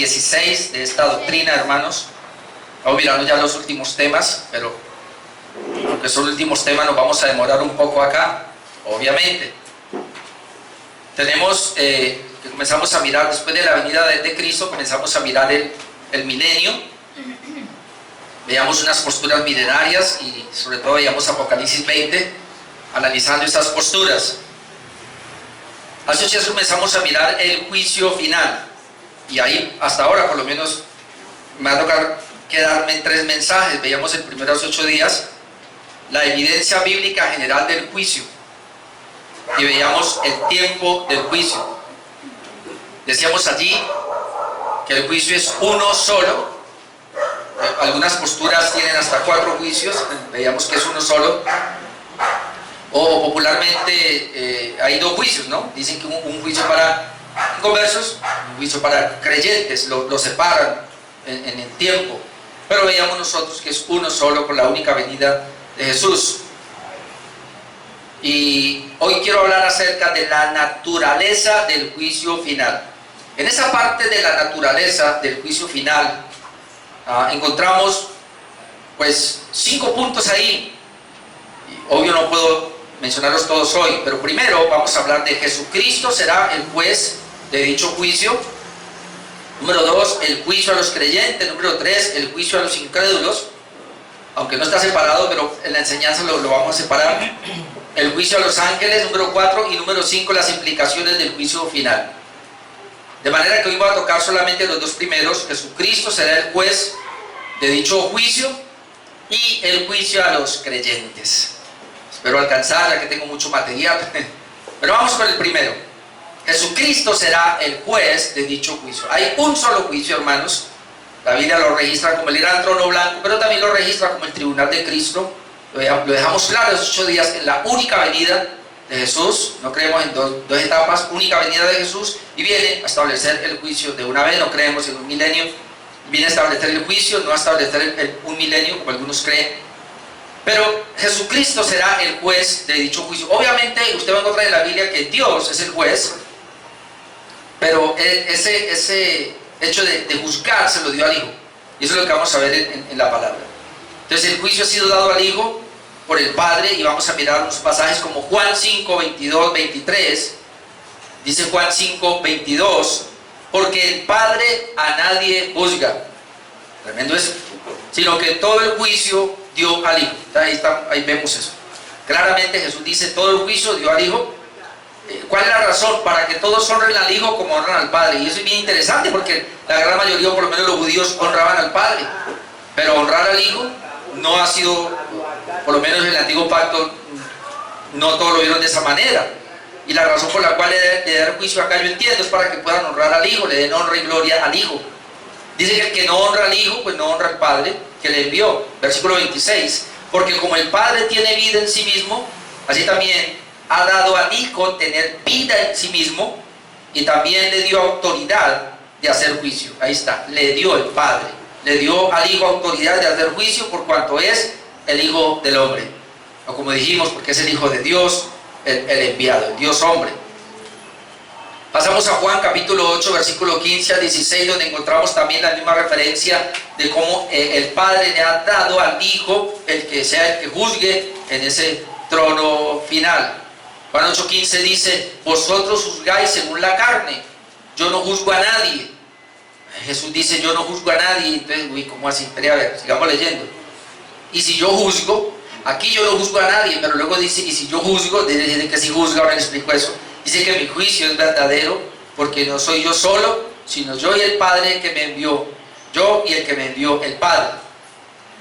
16 de esta doctrina, hermanos. Vamos mirando ya los últimos temas, pero aunque son los últimos temas nos vamos a demorar un poco acá, obviamente. Tenemos que comenzamos a mirar, después de la venida de Cristo, comenzamos a mirar el milenio. Veíamos unas posturas milenarias y sobre todo veíamos Apocalipsis 20, analizando estas posturas. Hace 8 días comenzamos a mirar el juicio final. Y ahí, hasta ahora, por lo menos, me va a tocar quedarme en 3 mensajes. Veíamos el primero hace 8 días, la evidencia bíblica general del juicio. Y veíamos el tiempo del juicio. Decíamos allí que el juicio es uno solo. Algunas posturas tienen hasta 4 juicios. Veíamos que es uno solo. O popularmente hay 2 juicios, ¿no? Dicen que un juicio para inconversos, un juicio para creyentes, lo separan en el tiempo. Pero veíamos nosotros que es uno solo con la única venida de Jesús. Y hoy quiero hablar acerca de la naturaleza del juicio final. En esa parte de la naturaleza del juicio final encontramos pues 5 puntos ahí. Obvio no puedo mencionarlos todos hoy, pero primero vamos a hablar de Jesucristo será el juez de dicho juicio. Número 2, el juicio a los creyentes. Número 3, el juicio a los incrédulos, aunque no está separado, pero en la enseñanza lo vamos a separar. El juicio a los ángeles, número 4, y número 5, las implicaciones del juicio final. De manera que hoy voy a tocar solamente los 2 primeros. Jesucristo será el juez de dicho juicio y el juicio a los creyentes. Espero alcanzar, ya que tengo mucho material. Pero vamos con el primero. Jesucristo será el juez de dicho juicio. Hay un solo juicio, hermanos. La Biblia lo registra como el gran trono blanco, pero también lo registra como el tribunal de Cristo. Lo dejamos claro esos 8 días, en la única venida de Jesús. No creemos en dos etapas, única venida de Jesús, y viene a establecer el juicio de una vez. No creemos en un milenio. Viene a establecer el juicio, no a establecer un milenio, como algunos creen. Pero Jesucristo será el juez de dicho juicio. Obviamente usted va a encontrar en la Biblia que Dios es el juez, pero ese hecho de juzgar se lo dio al Hijo. Y eso es lo que vamos a ver en la palabra. Entonces el juicio ha sido dado al Hijo por el Padre, y vamos a mirar unos pasajes como Juan 5, 22, 23. Dice Juan 5, 22, porque el Padre a nadie juzga. Tremendo eso. Sino que todo el juicio dio al Hijo. Ahí vemos eso. Claramente Jesús dice todo el juicio dio al Hijo. ¿Cuál es la razón? Para que todos honren al Hijo como honran al Padre. Y eso es bien interesante, porque la gran mayoría, por lo menos los judíos, honraban al Padre. Pero honrar al Hijo no ha sido, por lo menos en el antiguo pacto, no todos lo vieron de esa manera. Y la razón por la cual le dar juicio acá, yo entiendo, es para que puedan honrar al Hijo, le den honra y gloria al Hijo. Dice que el que no honra al Hijo, pues no honra al Padre que le envió. Versículo 26. Porque como el Padre tiene vida en sí mismo, así también ha dado al Hijo tener vida en sí mismo, y también le dio autoridad de hacer juicio. Ahí está, le dio el Padre, le dio al Hijo autoridad de hacer juicio, por cuanto es el Hijo del hombre. O como dijimos, porque es el Hijo de Dios, el enviado, el Dios hombre. Pasamos a Juan capítulo 8, versículo 15 al 16, donde encontramos también la misma referencia de cómo el Padre le ha dado al Hijo el que sea el que juzgue en ese trono final. Juan 8:15 dice, vosotros juzgáis según la carne, yo no juzgo a nadie. Jesús dice, yo no juzgo a nadie. Entonces, ¿cómo así? Espera, a ver, sigamos leyendo. Y si yo juzgo, aquí yo no juzgo a nadie, pero luego dice, y si yo juzgo, dice que si juzga, ahora le explico eso. Dice que mi juicio es verdadero, porque no soy yo solo, sino yo y el Padre que me envió. Yo y el que me envió, el Padre.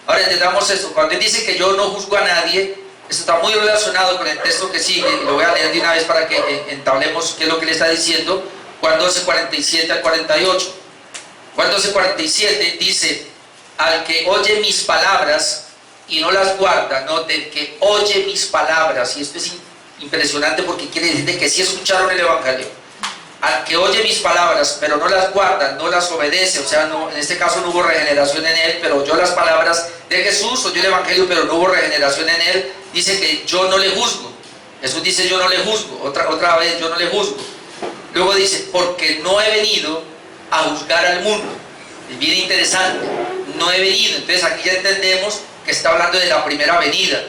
Ahora entendamos esto. Cuando él dice que yo no juzgo a nadie, esto está muy relacionado con el texto que sigue, y lo voy a leer de una vez para que entablemos qué es lo que le está diciendo. Juan 12, 47 al 48. Juan 12, 47 dice, al que oye mis palabras y no las guarda, noten que oye mis palabras, y esto es impresionante porque quiere decir que sí escucharon el Evangelio. Al que oye mis palabras pero no las guarda, no las obedece, o sea, no, en este caso no hubo regeneración en él, pero oyó las palabras de Jesús, oyó el Evangelio pero no hubo regeneración en él, dice que yo no le juzgo. Jesús dice yo no le juzgo, otra vez yo no le juzgo. Luego dice, porque no he venido a juzgar al mundo. Es bien interesante. No he venido. Entonces aquí ya entendemos que está hablando de la primera venida.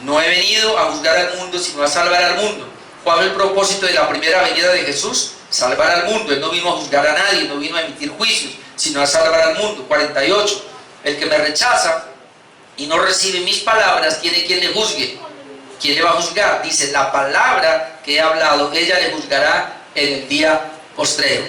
No he venido a juzgar al mundo, sino a salvar al mundo. ¿Cuál es el propósito de la primera venida de Jesús? Salvar al mundo. Él no vino a juzgar a nadie, no vino a emitir juicios, sino a salvar al mundo. 48. El que me rechaza y no recibe mis palabras, tiene quien le juzgue. ¿Quién le va a juzgar? Dice, la palabra que he hablado, ella le juzgará en el día postrero.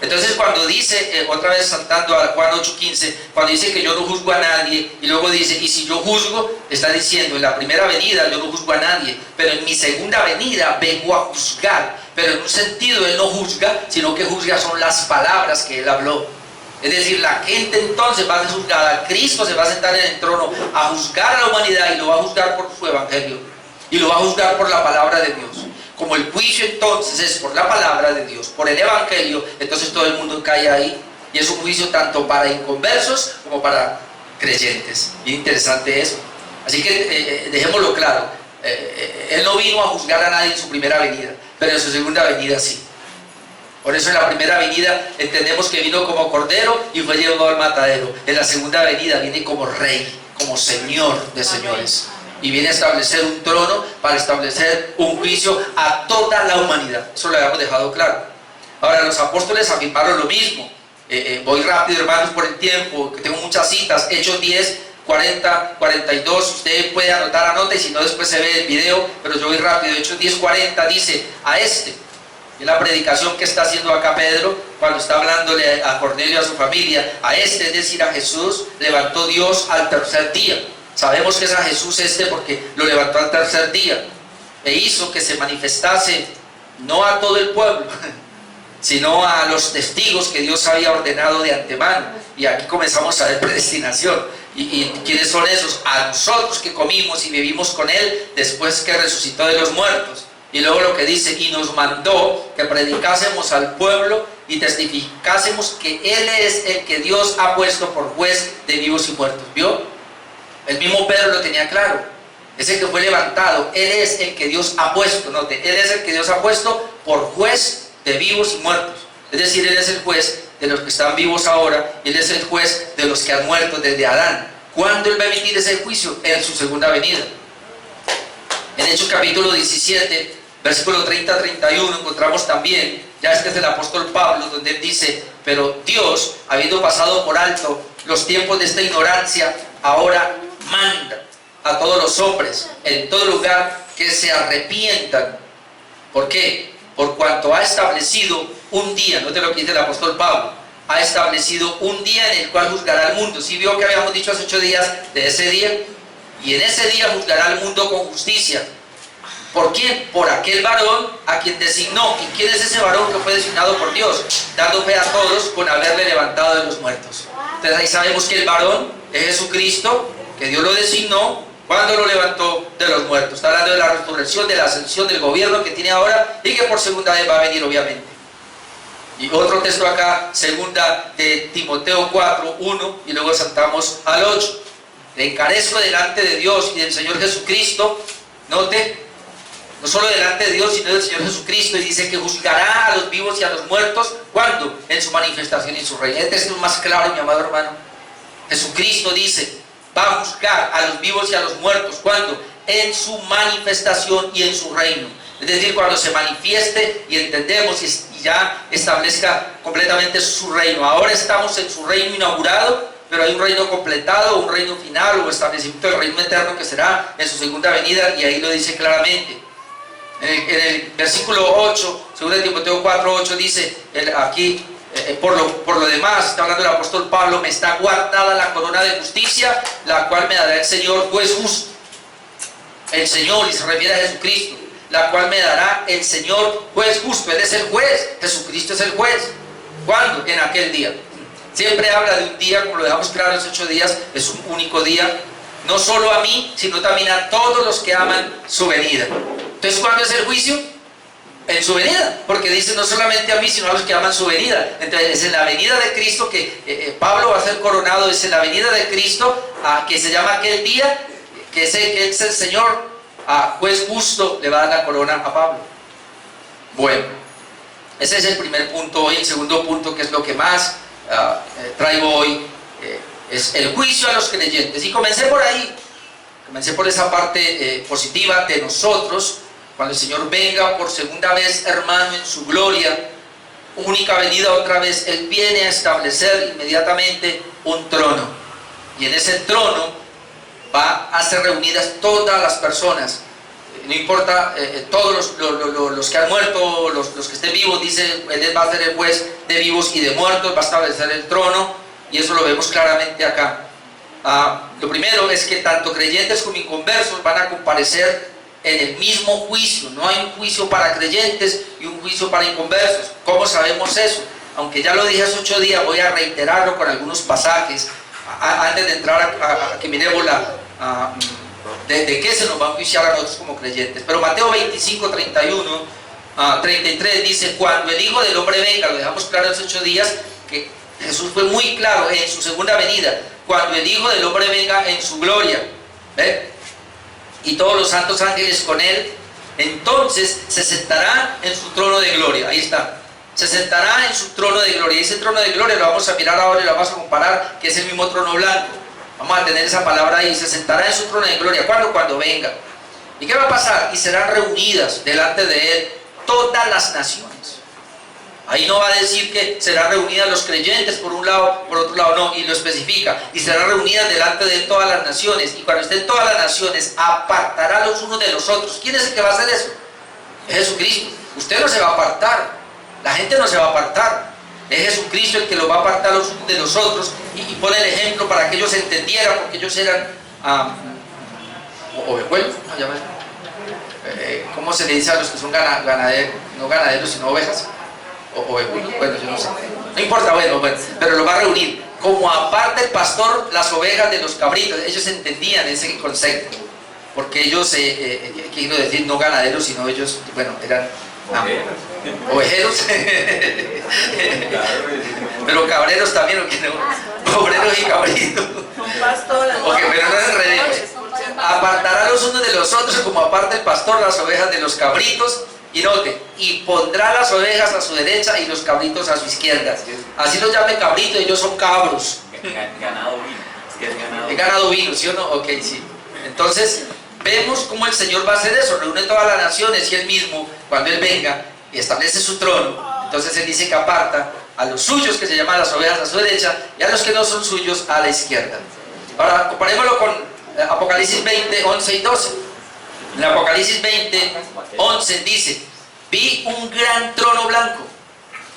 Entonces cuando dice, otra vez saltando a Juan 8:15, cuando dice que yo no juzgo a nadie, y luego dice, y si yo juzgo, está diciendo, en la primera venida yo no juzgo a nadie, pero en mi segunda venida vengo a juzgar. Pero en un sentido él no juzga, sino que juzga son las palabras que él habló. Es decir, la gente entonces va a ser juzgada. Cristo se va a sentar en el trono a juzgar a la humanidad y lo va a juzgar por su evangelio. Y lo va a juzgar por la palabra de Dios. Como el juicio entonces es por la palabra de Dios, por el evangelio, entonces todo el mundo cae ahí. Y es un juicio tanto para inconversos como para creyentes. Bien interesante eso. Así que dejémoslo claro. Él no vino a juzgar a nadie en su primera venida, pero en su segunda venida sí. Por eso en la primera venida entendemos que vino como cordero y fue llevado al matadero. En la segunda venida viene como rey, como señor de señores. Y viene a establecer un trono para establecer un juicio a toda la humanidad. Eso lo habíamos dejado claro. Ahora los apóstoles afirmaron lo mismo. Voy rápido, hermanos, por el tiempo, que tengo muchas citas. Hechos 10, 40, 42. Usted puede anotar, anota, y si no después se ve el video, pero yo voy rápido. Hechos 10, 40 dice, a este... En la predicación que está haciendo acá Pedro, cuando está hablándole a Cornelio y a su familia, a este, es decir, a Jesús, levantó Dios al tercer día. Sabemos que es a Jesús porque lo levantó al tercer día. E hizo que se manifestase, no a todo el pueblo, sino a los testigos que Dios había ordenado de antemano. Y aquí comenzamos a ver predestinación. ¿Y quiénes son esos? A nosotros que comimos y vivimos con Él después que resucitó de los muertos. Y luego lo que dice, y nos mandó que predicásemos al pueblo y testificásemos que Él es el que Dios ha puesto por juez de vivos y muertos. ¿Vio? El mismo Pedro lo tenía claro. Es el que fue levantado. Él es el que Dios ha puesto. Note, Él es el que Dios ha puesto por juez de vivos y muertos. Es decir, Él es el juez de los que están vivos ahora. Y Él es el juez de los que han muerto desde Adán. ¿Cuándo Él va a emitir ese juicio? En su segunda venida. En Hechos capítulo 17... Versículo 30-31 encontramos también, ya este es del apóstol Pablo, donde él dice, pero Dios, habiendo pasado por alto los tiempos de esta ignorancia, ahora manda a todos los hombres en todo lugar que se arrepientan. ¿Por qué? Por cuanto ha establecido un día, no te lo que dice el apóstol Pablo, ha establecido un día en el cual juzgará al mundo. ¿Sí vio que habíamos dicho hace 8 días de ese día? Y en ese día juzgará al mundo con justicia. ¿Por quién? Por aquel varón a quien designó. ¿Y quién es ese varón que fue designado por Dios? Dando fe a todos con haberle levantado de los muertos. Entonces ahí sabemos que el varón es Jesucristo, que Dios lo designó cuando lo levantó de los muertos. Está hablando de la resurrección, de la ascensión, del gobierno que tiene ahora y que por segunda vez va a venir, obviamente. Y otro texto acá, segunda de Timoteo 4, 1, y luego saltamos al 8. Le encarezco delante de Dios y del Señor Jesucristo, note, no solo delante de Dios, sino del Señor Jesucristo, y dice que juzgará a los vivos y a los muertos. ¿Cuándo? En su manifestación y en su reino. Este es más claro, mi amado hermano. Jesucristo dice, va a juzgar a los vivos y a los muertos. ¿Cuándo? En su manifestación y en su reino. Es decir, cuando se manifieste y entendemos y ya establezca completamente su reino. Ahora estamos en su reino inaugurado, pero hay un reino completado, un reino final o establecimiento del reino eterno que será en su segunda venida, y ahí lo dice claramente. En el versículo 8, 2 Timoteo 4, 8 dice, aquí, por lo demás, está hablando el apóstol Pablo, me está guardada la corona de justicia, la cual me dará el Señor juez justo. El Señor, y se refiere a Jesucristo, la cual me dará el Señor juez justo. Él es el juez, Jesucristo es el juez. ¿Cuándo? En aquel día. Siempre habla de un día, como lo dejamos claro en los 8 días, es un único día, no solo a mí, sino también a todos los que aman su venida. Entonces, ¿cuándo es el juicio? En su venida, porque dice no solamente a mí, sino a los que aman su venida. Entonces, es en la venida de Cristo que Pablo va a ser coronado, es en la venida de Cristo, que se llama aquel día, que es el Señor, juez justo, le va a dar la corona a Pablo. Bueno, Ese es el primer punto hoy. El segundo punto, que es lo que más traigo hoy, es el juicio a los creyentes. Y comencé por ahí, comencé por esa parte positiva de nosotros. Cuando el Señor venga por segunda vez, hermano, en su gloria, única venida otra vez, Él viene a establecer inmediatamente un trono. Y en ese trono va a ser reunidas todas las personas. No importa, todos los que han muerto, los que estén vivos, dice, Él va a ser el juez de vivos y de muertos, va a establecer el trono, y eso lo vemos claramente acá. Lo primero es que tanto creyentes como inconversos van a comparecer en el mismo juicio. No hay un juicio para creyentes y un juicio para inconversos. ¿Cómo sabemos eso? Aunque ya lo dije hace 8 días, voy a reiterarlo con algunos pasajes antes de entrar a que miremos de qué se nos va a enjuiciar a nosotros como creyentes. Pero Mateo 25, 31, 33 dice: cuando el Hijo del Hombre venga, lo dejamos claro hace 8 días, que Jesús fue muy claro en su segunda venida, cuando el Hijo del Hombre venga en su gloria, ¿ve? Y todos los santos ángeles con Él, entonces se sentará en su trono de gloria. Ahí está, se sentará en su trono de gloria. Y ese trono de gloria lo vamos a mirar ahora y lo vamos a comparar, que es el mismo trono blanco. Vamos a tener esa palabra ahí: se sentará en su trono de gloria. ¿Cuándo? Cuando venga. ¿Y qué va a pasar? Y serán reunidas delante de Él todas las naciones. Ahí no va a decir que serán reunidas los creyentes por un lado, por otro lado, no, y lo especifica. Y serán reunidas delante de Él todas las naciones. Y cuando estén todas las naciones, apartará los unos de los otros. ¿Quién es el que va a hacer eso? Es Jesucristo. Usted no se va a apartar, la gente no se va a apartar. Es Jesucristo el que los va a apartar los unos de los otros, y pone el ejemplo para que ellos entendieran, porque ellos eran ovejuelos, ¿cómo se le dice a los que son ganaderos, no ganaderos sino ovejas? Ovejuelos, bueno, yo no sé, no importa, bueno, pero lo va a reunir. Como aparta el pastor las ovejas de los cabritos. Ellos entendían ese concepto, porque ellos, quiero decir, no ganaderos, sino ellos, bueno, eran ovejeros, pero cabreros también, ¿o qué no? Obreros y cabritos. Okay, pero no enredemos. Apartará los unos de los otros, como aparta el pastor las ovejas de los cabritos. Y note, y pondrá las ovejas a su derecha y los cabritos a su izquierda. Así los llame cabritos, ellos son cabros. Ganado vino. Es ganado vino, ¿sí o no? Ok, sí. Entonces, vemos cómo el Señor va a hacer eso. Reúne todas las naciones, y Él mismo, cuando Él venga y establece su trono, entonces Él dice que aparta a los suyos, que se llaman las ovejas, a su derecha, y a los que no son suyos a la izquierda. Ahora, comparémoslo con Apocalipsis 20, 11 y 12. En Apocalipsis 20, 11 dice: vi un gran trono blanco.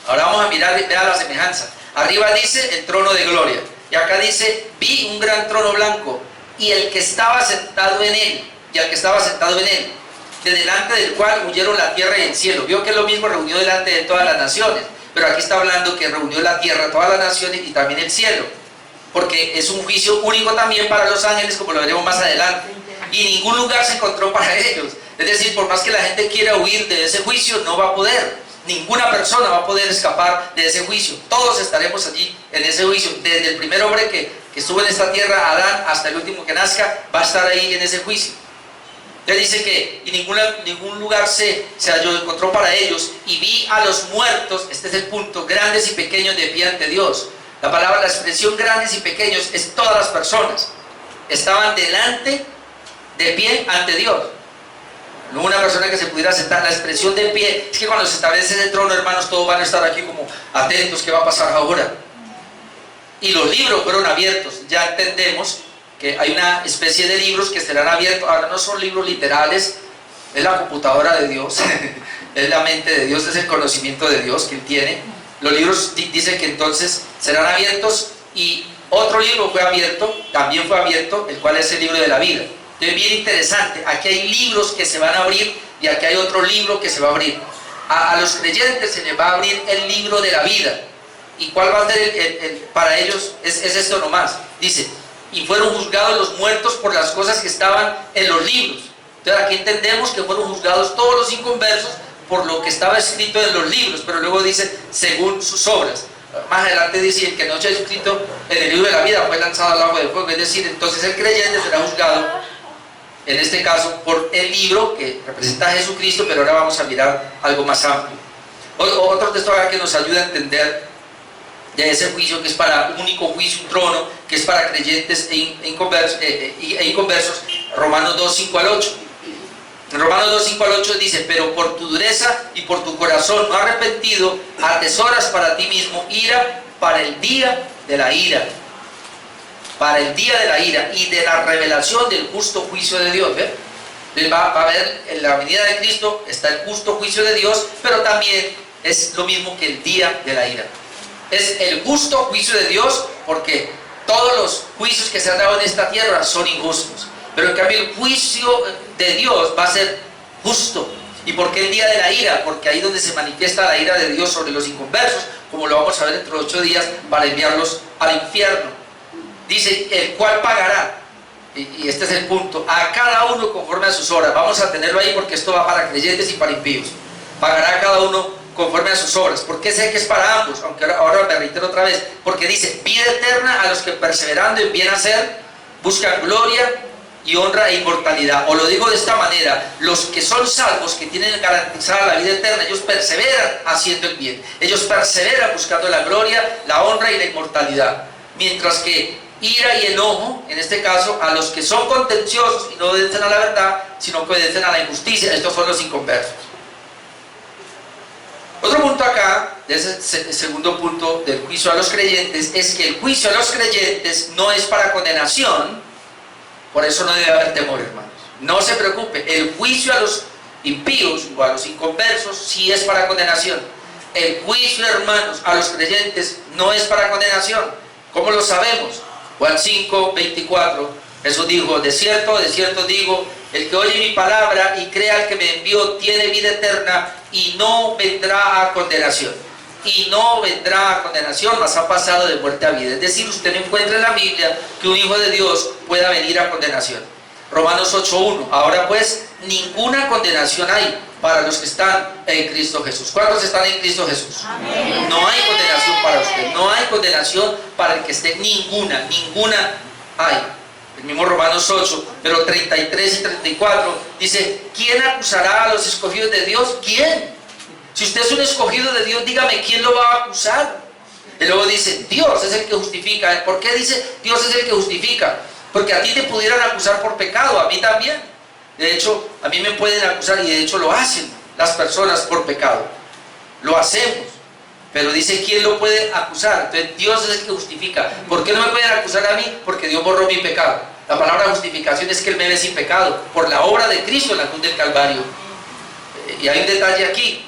Ahora vamos a mirar, vea la semejanza. Arriba dice el trono de gloria, y acá dice: vi un gran trono blanco, y el que estaba sentado en él, de delante del cual huyeron la tierra y el cielo. Vio que lo mismo reunió delante de todas las naciones, pero aquí está hablando que reunió la tierra, todas las naciones y también el cielo, porque es un juicio único también para los ángeles, como lo veremos más adelante. Y ningún lugar se encontró para ellos. Es decir, por más que la gente quiera huir de ese juicio, no va a poder. Ninguna persona va a poder escapar de ese juicio. Todos estaremos allí en ese juicio. Desde el primer hombre que estuvo en esta tierra, Adán, hasta el último que nazca, va a estar ahí en ese juicio. Le dice que y ningún lugar se encontró para ellos. Y vi a los muertos, este es el punto, grandes y pequeños, de pie ante Dios. La expresión grandes y pequeños es todas las personas. Estaban de pie ante Dios. No una persona que se pudiera sentar. La expresión de pie es que cuando se establece el trono, hermanos, todos van a estar aquí como atentos, ¿qué va a pasar ahora? Y los libros fueron abiertos. Ya entendemos que hay una especie de libros que serán abiertos. Ahora no son libros literales, es la computadora de Dios, es la mente de Dios, es el conocimiento de Dios que Él tiene. Los libros dicen que entonces serán abiertos, y otro libro fue abierto, también fue abierto, el cual es el libro de la vida. Entonces, bien interesante, aquí hay libros que se van a abrir y aquí hay otro libro que se va a abrir. A los creyentes se les va a abrir el libro de la vida. ¿Y cuál va a ser para ellos? Es esto nomás. Dice: y fueron juzgados los muertos por las cosas que estaban en los libros. Entonces aquí entendemos que fueron juzgados todos los inconversos por lo que estaba escrito en los libros, pero luego dice según sus obras. Más adelante dice: el que no se ha escrito en el libro de la vida fue lanzado al lago de fuego. Es decir, entonces el creyente será juzgado, en este caso, por el libro que representa a Jesucristo, pero ahora vamos a mirar algo más amplio. Otro texto acá que nos ayuda a entender de ese juicio, que es para un único juicio, un trono, que es para creyentes e inconversos, Romanos 2, 5 al 8. En Romanos 2, 5 al 8 dice: pero por tu dureza y por tu corazón no arrepentido, atesoras para ti mismo ira para el día de la ira. Para el día de la ira y de la revelación del justo juicio de Dios. ¿Ve? Va a haber en la venida de Cristo, está el justo juicio de Dios, pero también es lo mismo que el día de la ira. Es el justo juicio de Dios, porque todos los juicios que se han dado en esta tierra son injustos. Pero en cambio el juicio de Dios va a ser justo. ¿Y por qué el día de la ira? Porque ahí donde se manifiesta la ira de Dios sobre los inconversos, como lo vamos a ver dentro de 8 días, para enviarlos al infierno. Dice: el cual pagará, y este es el punto, a cada uno conforme a sus obras. Vamos a tenerlo ahí porque esto va para creyentes y para impíos. Pagará a cada uno conforme a sus obras. ¿Por qué sé que es para ambos? Aunque ahora me reitero otra vez. Porque dice: vida eterna a los que perseverando en bien hacer buscan gloria y honra e inmortalidad. O lo digo de esta manera: los que son salvos, que tienen garantizada la vida eterna, ellos perseveran haciendo el bien. Ellos perseveran buscando la gloria, la honra y la inmortalidad. Mientras que ira y enojo, en este caso, a los que son contenciosos y no obedecen a la verdad, sino que obedecen a la injusticia. Estos son los inconversos. Otro punto acá, de ese segundo punto del juicio a los creyentes, es que el juicio a los creyentes no es para condenación. Por eso no debe haber temor, hermanos. No se preocupe, el juicio a los impíos o a los inconversos sí es para condenación. El juicio, hermanos, a los creyentes no es para condenación. ¿Cómo lo sabemos? Juan 5, 24, Jesús dijo: de cierto digo, el que oye mi palabra y crea al que me envió tiene vida eterna y no vendrá a condenación. Y no vendrá a condenación, mas ha pasado de muerte a vida. Es decir, usted no encuentra en la Biblia que un hijo de Dios pueda venir a condenación. Romanos 8:1. Ahora pues, ninguna condenación hay para los que están en Cristo Jesús. ¿Cuántos están en Cristo Jesús? Amén. No hay condenación para usted, no hay condenación para el que esté, ninguna hay. El mismo Romanos 8, pero 33 y 34 dice: ¿quién acusará a los escogidos de Dios? ¿Quién? Si usted es un escogido de Dios, dígame, ¿quién lo va a acusar? Y luego dice: Dios es el que justifica. ¿Por qué dice Dios es el que justifica? Porque a ti te pudieran acusar por pecado, a mí también. De hecho, a mí me pueden acusar, y de hecho lo hacen las personas por pecado. Lo hacemos. Pero dice: ¿quién lo puede acusar? Entonces Dios es el que justifica. ¿Por qué no me pueden acusar a mí? Porque Dios borró mi pecado. La palabra justificación es que Él me ve sin pecado, por la obra de Cristo en la cruz del Calvario. Y hay un detalle aquí,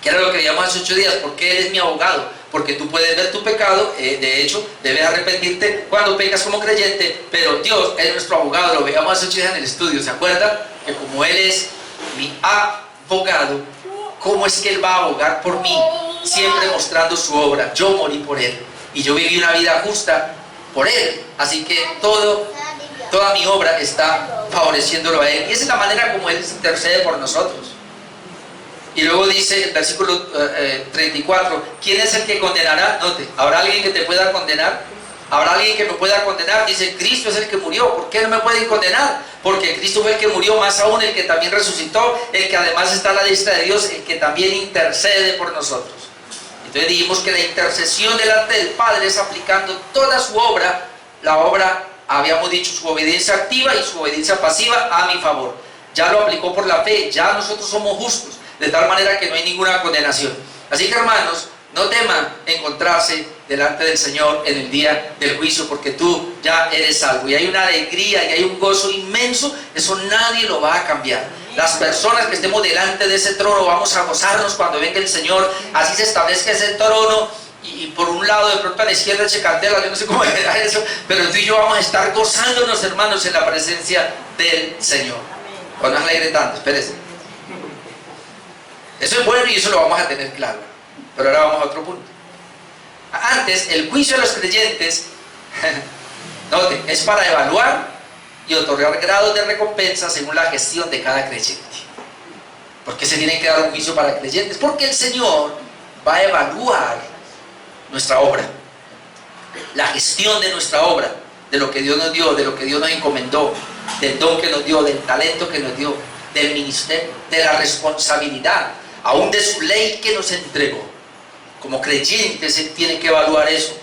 que era lo que veíamos hace 8 días. ¿Por qué Él es mi abogado? Porque tú puedes ver tu pecado, de hecho, debes arrepentirte cuando pecas como creyente, pero Dios es nuestro abogado. Lo veíamos hace 8 días en el estudio, ¿se acuerdan? Que como Él es mi abogado, ¿cómo es que Él va a abogar por mí? Siempre mostrando su obra. Yo morí por Él y yo viví una vida justa por Él, así que toda mi obra está favoreciéndolo a Él, y esa es la manera como Él intercede por nosotros. Y luego dice el versículo 34, ¿quién es el que condenará? Note, ¿habrá alguien que te pueda condenar? ¿Habrá alguien que me pueda condenar? Dice: Cristo es el que murió. ¿Por qué no me pueden condenar? Porque Cristo fue el que murió, más aún el que también resucitó, el que además está a la diestra de Dios, el que también intercede por nosotros. Entonces dijimos que la intercesión delante del Padre es aplicando toda su obra, la obra, habíamos dicho, su obediencia activa y su obediencia pasiva a mi favor. Ya lo aplicó por la fe, ya nosotros somos justos, de tal manera que no hay ninguna condenación. Así que, hermanos, no teman encontrarse delante del Señor en el día del juicio, porque tú ya eres salvo. Y hay una alegría y hay un gozo inmenso, eso nadie lo va a cambiar. Las personas que estemos delante de ese trono vamos a gozarnos cuando venga el Señor. Así se establezca ese trono, y por un lado de pronto a la izquierda eche candela, yo no sé cómo era eso, pero tú y yo vamos a estar gozándonos, hermanos, en la presencia del Señor. Cuando es alegre tanto, espérense. Eso es bueno y eso lo vamos a tener claro. Pero ahora vamos a otro punto. Antes, el juicio de los creyentes, noten, es para evaluar y otorgar grados de recompensa según la gestión de cada creyente. ¿Por qué se tiene que dar un juicio para creyentes? Porque el Señor va a evaluar nuestra obra, la gestión de nuestra obra, de lo que Dios nos dio, de lo que Dios nos encomendó, del don que nos dio, del talento que nos dio, del ministerio, de la responsabilidad. aún de su ley que nos entregó. Como creyentes, Él tiene que evaluar eso.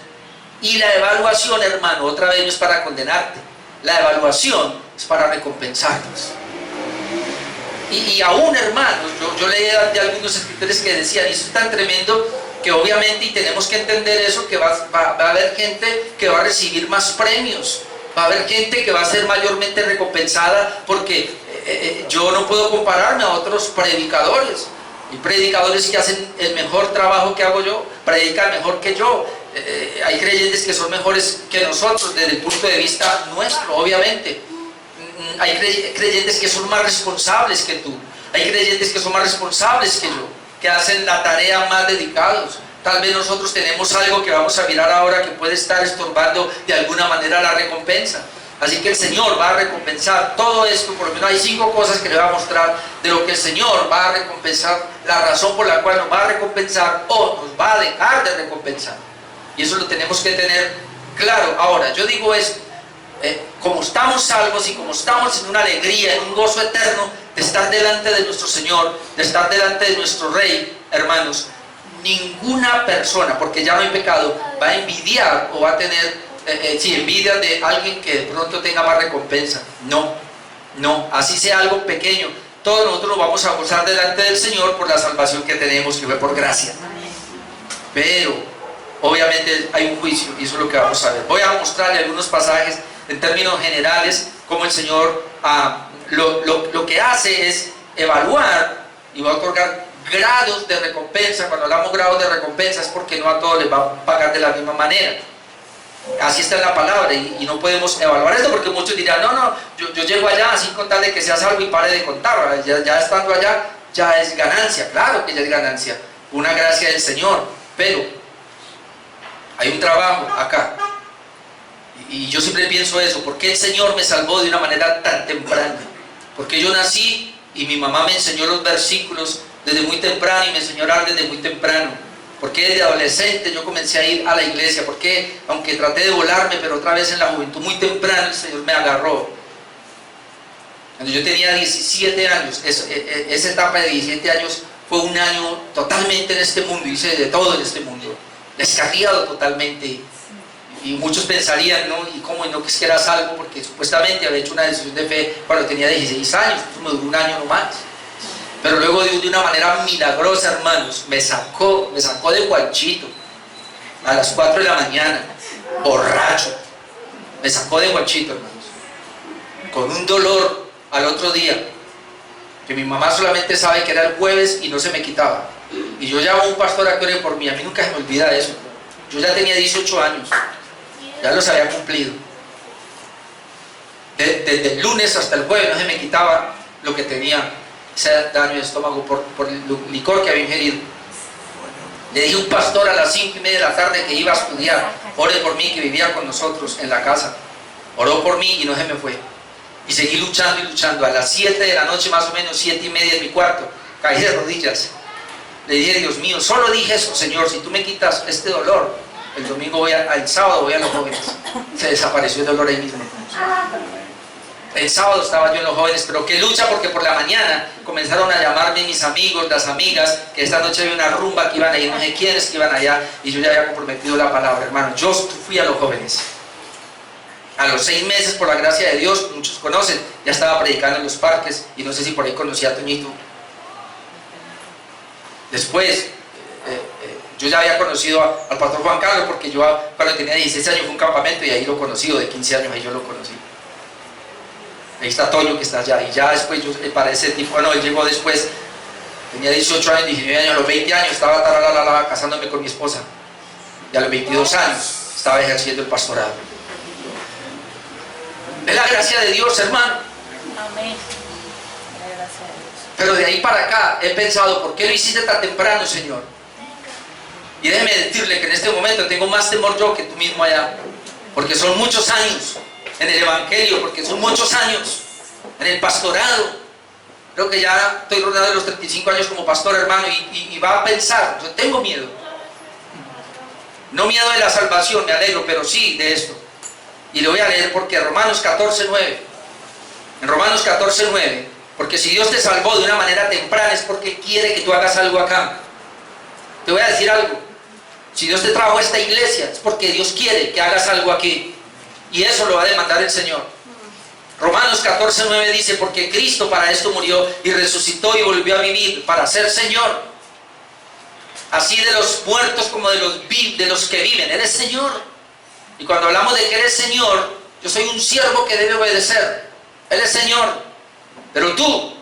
Y la evaluación, hermano, otra vez no es para condenarte. La evaluación es para recompensarnos. Y aún, hermanos, yo leía de algunos escritores que decían, y eso es tan tremendo, que obviamente, y tenemos que entender eso, que va a haber gente que va a recibir más premios. Va a haber gente que va a ser mayormente recompensada, porque yo no puedo compararme a otros predicadores. Hay predicadores que hacen el mejor trabajo que hago yo, predican mejor que yo. Hay creyentes que son mejores que nosotros desde el punto de vista nuestro, obviamente. Hay creyentes que son más responsables que tú. Hay creyentes que son más responsables que yo, que hacen la tarea más dedicados. Tal vez nosotros tenemos algo que vamos a mirar ahora que puede estar estorbando de alguna manera la recompensa. Así que el Señor va a recompensar todo esto. Por lo menos hay 5 cosas que le va a mostrar de lo que el Señor va a recompensar, la razón por la cual nos va a recompensar o nos va a dejar de recompensar. Y eso lo tenemos que tener claro. Ahora, yo digo esto, como estamos salvos y como estamos en una alegría, en un gozo eterno de estar delante de nuestro Señor, de estar delante de nuestro Rey, hermanos, ninguna persona, porque ya no hay pecado, va a envidiar o va a tener envidia de alguien que de pronto tenga más recompensa. No, así sea algo pequeño, todos nosotros nos vamos a gozar delante del Señor por la salvación que tenemos, que fue por gracia. Pero obviamente hay un juicio, y eso es lo que vamos a ver. Voy a mostrarle algunos pasajes en términos generales, como el Señor lo que hace es evaluar y va a otorgar grados de recompensa. Cuando hablamos grados de recompensa es porque no a todos les va a pagar de la misma manera. Así está en la palabra, y no podemos evaluar esto, porque muchos dirán, yo llego allá sin contar de que sea salvo y pare de contar. Ya estando allá ya es ganancia. Claro que ya es ganancia, una gracia del Señor, pero hay un trabajo acá. Y yo siempre pienso eso, ¿por qué el Señor me salvó de una manera tan temprana? Porque yo nací y mi mamá me enseñó los versículos desde muy temprano y me enseñó a orar desde muy temprano. Porque desde adolescente yo comencé a ir a la iglesia, porque aunque traté de volarme, pero otra vez en la juventud muy temprano el Señor me agarró. Cuando yo tenía 17 años, esa etapa de 17 años fue un año totalmente en este mundo, hice de todo en este mundo, descarriado totalmente. Y muchos pensarían, ¿y cómo no que era salvo? Porque supuestamente había hecho una decisión de fe cuando tenía 16 años, me duró un año nomás. Pero luego Dios, de una manera milagrosa, hermanos, me sacó de Guachito a las 4 de la mañana, borracho. Me sacó de Guachito, hermanos, con un dolor al otro día, que mi mamá solamente sabe que era el jueves y no se me quitaba. Y yo llamo a un pastor a que ore por mí, a mí nunca se me olvida eso. Yo ya tenía 18 años, ya los había cumplido. Desde el lunes hasta el jueves no se me quitaba lo que tenía, ese daño de estómago por el licor que había ingerido. Le dije a un pastor a las 5:30 de la tarde que iba a estudiar, ore por mí, que vivía con nosotros en la casa. Oró por mí y no se me fue. Y seguí luchando y luchando. A las 7 de la noche, más o menos 7:30 en mi cuarto, caí de rodillas. Le dije, Dios mío, solo dije eso, Señor, si tú me quitas este dolor, el domingo el sábado voy a los jóvenes. Se desapareció el dolor ahí mismo. El sábado estaba yo en los jóvenes, pero qué lucha, porque por la mañana comenzaron a llamarme mis amigos, las amigas, que esta noche había una rumba, que iban a ir, no sé quiénes que iban allá, y yo ya había comprometido la palabra, hermano. Yo fui a los jóvenes. A los 6 meses, por la gracia de Dios, muchos conocen, ya estaba predicando en los parques, y no sé si por ahí conocí a Toñito. Después, yo ya había conocido al pastor Juan Carlos, porque yo cuando tenía 16 años fue un campamento y ahí lo conocí, o de 15 años ahí yo lo conocí. Ahí está Toño, que está allá, y ya después yo para ese tipo, él llegó después, tenía 18 años, 19 años, a los 20 años estaba casándome con mi esposa, y a los 22 años estaba ejerciendo el pastorado. Es la gracia de Dios, hermano. Amén. La gracia de Dios. Pero de ahí para acá he pensado, ¿por qué lo hiciste tan temprano, Señor? Y déjeme decirle que en este momento tengo más temor yo que tú mismo allá, porque son muchos años en el evangelio, porque son muchos años en el pastorado. Creo que ya estoy rodeado de los 35 años como pastor, hermano, y va a pensar, yo tengo miedo. No miedo de la salvación, me alegro, pero sí de esto. Y lo voy a leer porque Romanos 14:9. En Romanos 14:9 Porque si Dios te salvó de una manera temprana es porque quiere que tú hagas algo acá. Te voy a decir algo. Si Dios te trajo a esta iglesia es porque Dios quiere que hagas algo aquí. Y eso lo va a demandar el Señor. Romanos 14:9 dice, porque Cristo para esto murió y resucitó y volvió a vivir para ser Señor. Así de los muertos como de los que viven. Él es Señor. Y cuando hablamos de que Él es Señor, yo soy un siervo que debe obedecer. Él es Señor. Pero tú,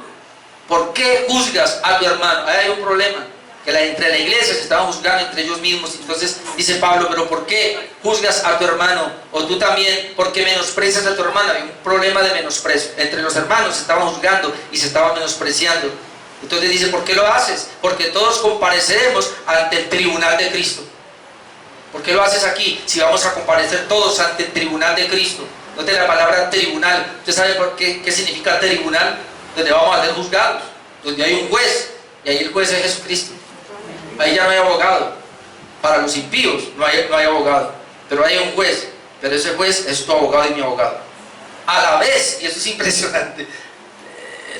¿por qué juzgas a tu hermano? Ahí hay un problema. Que entre la iglesia se estaban juzgando entre ellos mismos. Entonces dice Pablo, pero ¿por qué juzgas a tu hermano? O tú también, ¿por qué menosprecias a tu hermano? Hay un problema de menosprecio. Entre los hermanos se estaban juzgando y se estaban menospreciando. Entonces dice, ¿por qué lo haces? Porque todos compareceremos ante el tribunal de Cristo. ¿Por qué lo haces aquí? Si vamos a comparecer todos ante el tribunal de Cristo. Note la palabra tribunal. ¿Usted sabe por qué significa tribunal? Donde vamos a ser juzgados. Donde hay un juez. Y ahí el juez es Jesucristo. Ahí ya no hay abogado. Para los impíos no hay abogado. Pero hay un juez. Pero ese juez es tu abogado y mi abogado. A la vez, y eso es impresionante,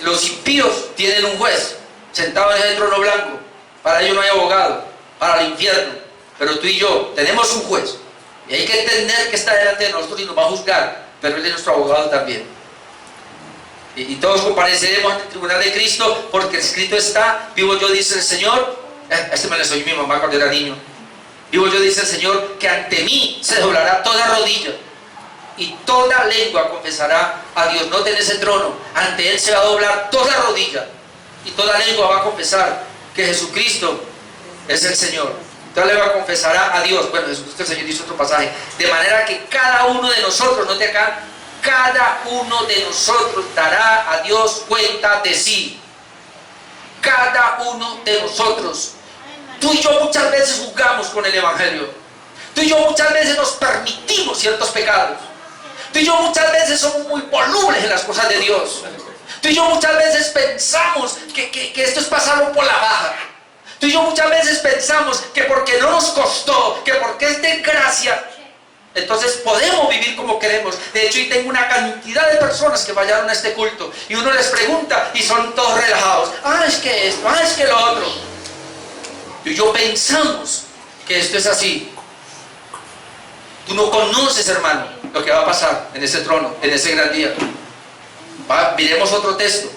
los impíos tienen un juez sentado en el trono blanco. Para ellos no hay abogado. Para el infierno. Pero tú y yo tenemos un juez. Y hay que entender que está delante de nosotros y nos va a juzgar. Pero Él es nuestro abogado también. Y todos compareceremos ante el tribunal de Cristo, porque escrito está, vivo yo, dice el Señor. Este me lo soy mi mamá cuando era niño. Vivo yo, dice el Señor, que ante mí se doblará toda rodilla y toda lengua confesará a Dios. No en ese trono, ante Él se va a doblar toda rodilla y toda lengua va a confesar que Jesucristo es el Señor. Toda lengua confesará a Dios. Bueno, Jesucristo el Señor dice otro pasaje. De manera que cada uno de nosotros, note acá, cada uno de nosotros dará a Dios cuenta de sí. Cada uno de nosotros. Tú y yo muchas veces jugamos con el Evangelio. Tú y yo muchas veces nos permitimos ciertos pecados. Tú y yo muchas veces somos muy volubles en las cosas de Dios. Tú y yo muchas veces pensamos que esto es pasarlo por la baja. Tú y yo muchas veces pensamos que porque no nos costó, que porque es de gracia, entonces podemos vivir como queremos. De hecho, yo tengo una cantidad de personas que fallaron a este culto y uno les pregunta y son todos relajados. Es que esto, es que lo otro. Tú y yo pensamos que esto es así. Tú no conoces, hermano, lo que va a pasar en ese trono, en ese gran día. Miremos otro texto.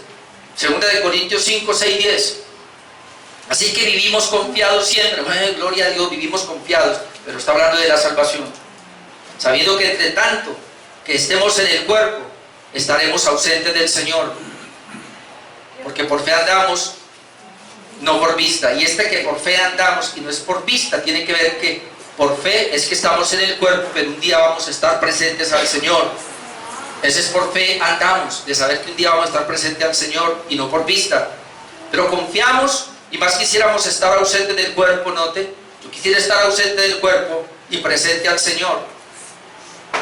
2 Corintios 5, 6, 10. Así que vivimos confiados siempre. Gloria a Dios, vivimos confiados. Pero está hablando de la salvación. Sabiendo que entre tanto que estemos en el cuerpo, estaremos ausentes del Señor. Porque por fe andamos, no por vista. Y que por fe andamos y no es por vista, tiene que ver que por fe es que estamos en el cuerpo, pero un día vamos a estar presentes al Señor. Ese es por fe andamos, de saber que un día vamos a estar presentes al Señor y no por vista. Pero confiamos y más quisiéramos estar ausentes del cuerpo, note. Yo quisiera estar ausente del cuerpo y presente al Señor.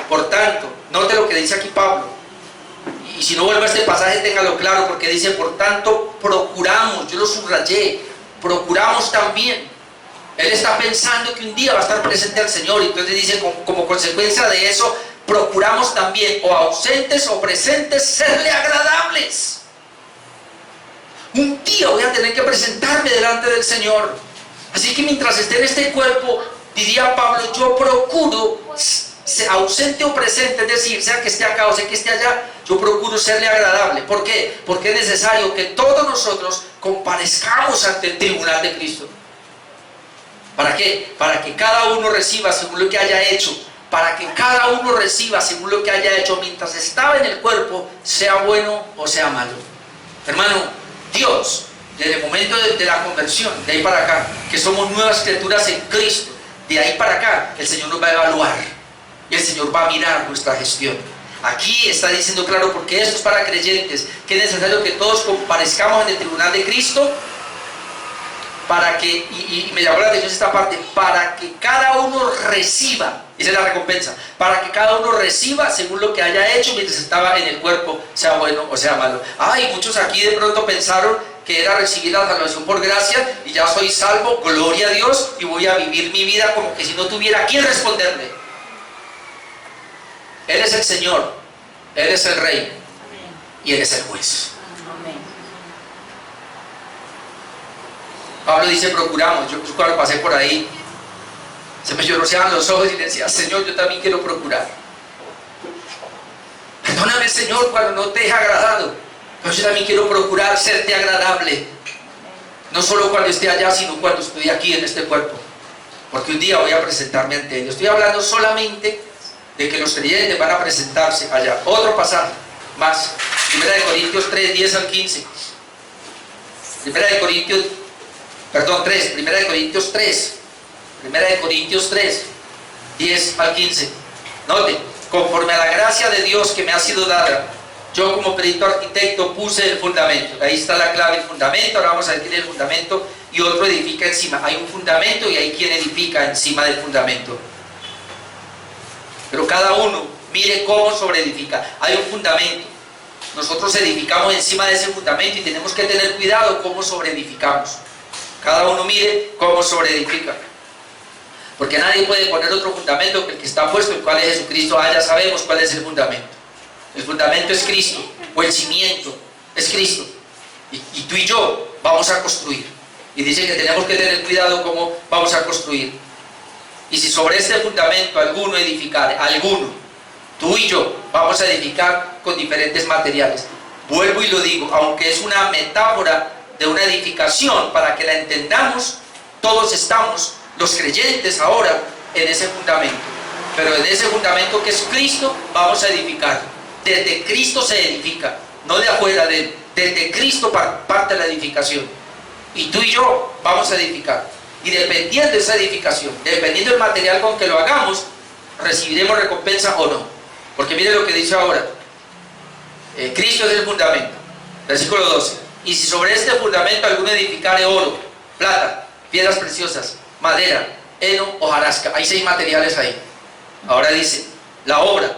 Por tanto, note lo que dice aquí Pablo. Y si no vuelvo a este pasaje, téngalo claro, porque dice, por tanto, procuramos, yo lo subrayé, procuramos también. Él está pensando que un día va a estar presente al Señor, y entonces dice, como consecuencia de eso, procuramos también, o ausentes o presentes, serle agradables. Un día voy a tener que presentarme delante del Señor. Así que mientras esté en este cuerpo, diría Pablo, yo procuro, ausente o presente, es decir, sea que esté acá o sea que esté allá, yo procuro serle agradable. ¿Por qué? Porque es necesario que todos nosotros comparezcamos ante el tribunal de Cristo. ¿Para qué? Para que cada uno reciba según lo que haya hecho. Para que cada uno reciba según lo que haya hecho mientras estaba en el cuerpo, sea bueno o sea malo. Hermano, Dios, desde el momento de la conversión, de ahí para acá, que somos nuevas criaturas en Cristo, de ahí para acá, el Señor nos va a evaluar. Y el Señor va a mirar nuestra gestión. Aquí está diciendo claro, porque esto es para creyentes, que es necesario que todos comparezcamos en el tribunal de Cristo, para que, y me llamó la atención esta parte, para que cada uno reciba, esa es la recompensa, para que cada uno reciba según lo que haya hecho mientras estaba en el cuerpo, sea bueno o sea malo. Muchos aquí de pronto pensaron que era recibir la salvación por gracia, y ya soy salvo, gloria a Dios, y voy a vivir mi vida como que si no tuviera a quién responderle. Él es el Señor, Él es el Rey, y Él es el juez. Amén. Pablo dice procuramos. Yo cuando pasé por ahí, se me lloroseaban los ojos y le decía, Señor, yo también quiero procurar. Perdóname, Señor, cuando no te he agradado, pero yo también quiero procurar serte agradable. No solo cuando esté allá, sino cuando estoy aquí en este cuerpo. Porque un día voy a presentarme ante Dios. Estoy hablando solamente de que los creyentes van a presentarse allá. Otro pasaje más. 1 Corintios 3, 10 al 15. 1 Corintios 3. 1 Corintios 3, 10 al 15. Note, conforme a la gracia de Dios que me ha sido dada, yo como perito arquitecto puse el fundamento. Ahí está la clave, el fundamento. Ahora vamos a decir el fundamento y otro edifica encima. Hay un fundamento y hay quien edifica encima del fundamento. Pero cada uno mire cómo sobreedifica. Hay un fundamento. Nosotros edificamos encima de ese fundamento y tenemos que tener cuidado cómo sobreedificamos. Cada uno mire cómo sobreedifica. Porque nadie puede poner otro fundamento que el que está puesto, el cual es Jesucristo. Ya sabemos cuál es el fundamento. El fundamento es Cristo, o el cimiento es Cristo. Y tú y yo vamos a construir. Y dice que tenemos que tener cuidado cómo vamos a construir. Y si sobre este fundamento alguno edificare, tú y yo vamos a edificar con diferentes materiales. Vuelvo y lo digo, aunque es una metáfora de una edificación, para que la entendamos, todos estamos, los creyentes ahora, en ese fundamento. Pero en ese fundamento que es Cristo, vamos a edificar. Desde Cristo se edifica, no de afuera de Él. Desde Cristo parte la edificación. Y tú y yo vamos a edificar. Y dependiendo de esa edificación, dependiendo del material con que lo hagamos, recibiremos recompensa o no. Porque mire lo que dice ahora. Cristo es el fundamento. Versículo 12. Y si sobre este fundamento alguno edificare oro, plata, piedras preciosas, madera, heno, hojarasca. Hay 6 materiales ahí. Ahora dice, la obra.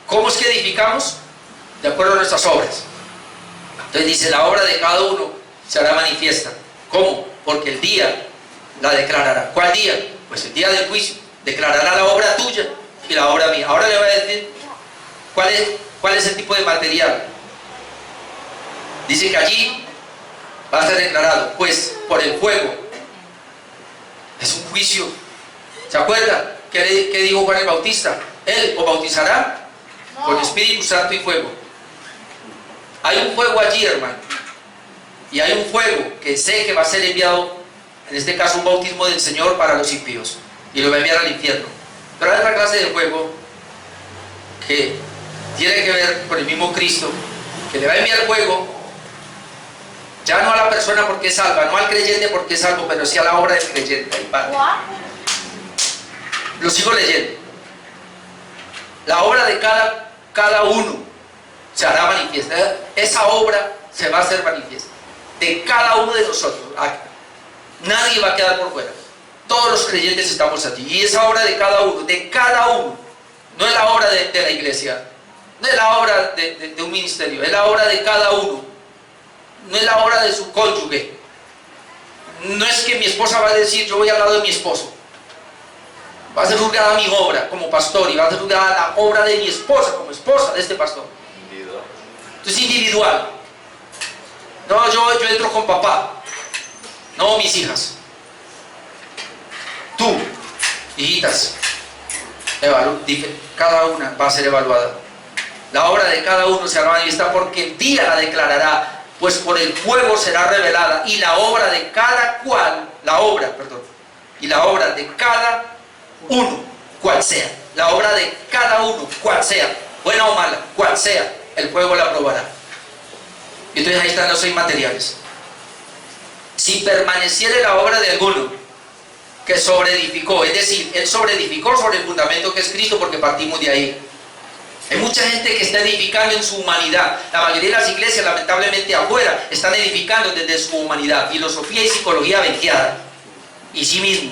¿Cómo es que edificamos? De acuerdo a nuestras obras. Entonces dice, la obra de cada uno se hará manifiesta. ¿Cómo? Porque el día la declarará. ¿Cuál día? Pues el día del juicio. Declarará la obra tuya y la obra mía. Ahora le voy a decir cuál es el tipo de material. Dice que allí va a ser declarado, pues por el fuego. Es un juicio. ¿Se acuerda? ¿Qué dijo Juan el Bautista? Él os bautizará con Espíritu Santo y fuego. Hay un fuego allí, hermano. Y hay un fuego que sé que va a ser enviado, en este caso un bautismo del Señor para los impíos. Y lo va a enviar al infierno. Pero hay otra clase de fuego que tiene que ver con el mismo Cristo, que le va a enviar fuego, ya no a la persona porque es salva, no al creyente porque es salvo, pero sí a la obra del creyente. Lo sigo leyendo. La obra de cada uno se hará manifiesta. Esa obra se va a hacer manifiesta. De cada uno de nosotros. Nadie va a quedar por fuera. Todos los creyentes estamos allí. Y esa obra de cada uno, no es la obra de la iglesia, no es la obra de un ministerio, es la obra de cada uno. No es la obra de su cónyuge. No es que mi esposa va a decir, yo voy al lado de mi esposo. Va a ser juzgada mi obra como pastor y va a ser juzgada la obra de mi esposa como esposa de este pastor. Individual. Entonces individual. No, yo entro con papá. No, mis hijas. Tú, hijitas, cada una va a ser evaluada. La obra de cada uno se hará manifiesta porque el día la declarará, pues por el fuego será revelada, y la obra de cada cual, y la obra de cada uno, cual sea, la obra de cada uno, cual sea, buena o mala, cual sea, el fuego la probará. Y entonces ahí están los 6 materiales. Si permaneciere la obra de alguno que sobreedificó, es decir, él sobreedificó sobre el fundamento que es Cristo, porque partimos de ahí. Hay mucha gente que está edificando en su humanidad. La mayoría de las iglesias, lamentablemente afuera, están edificando desde su humanidad, filosofía y psicología venteada, y sí mismo.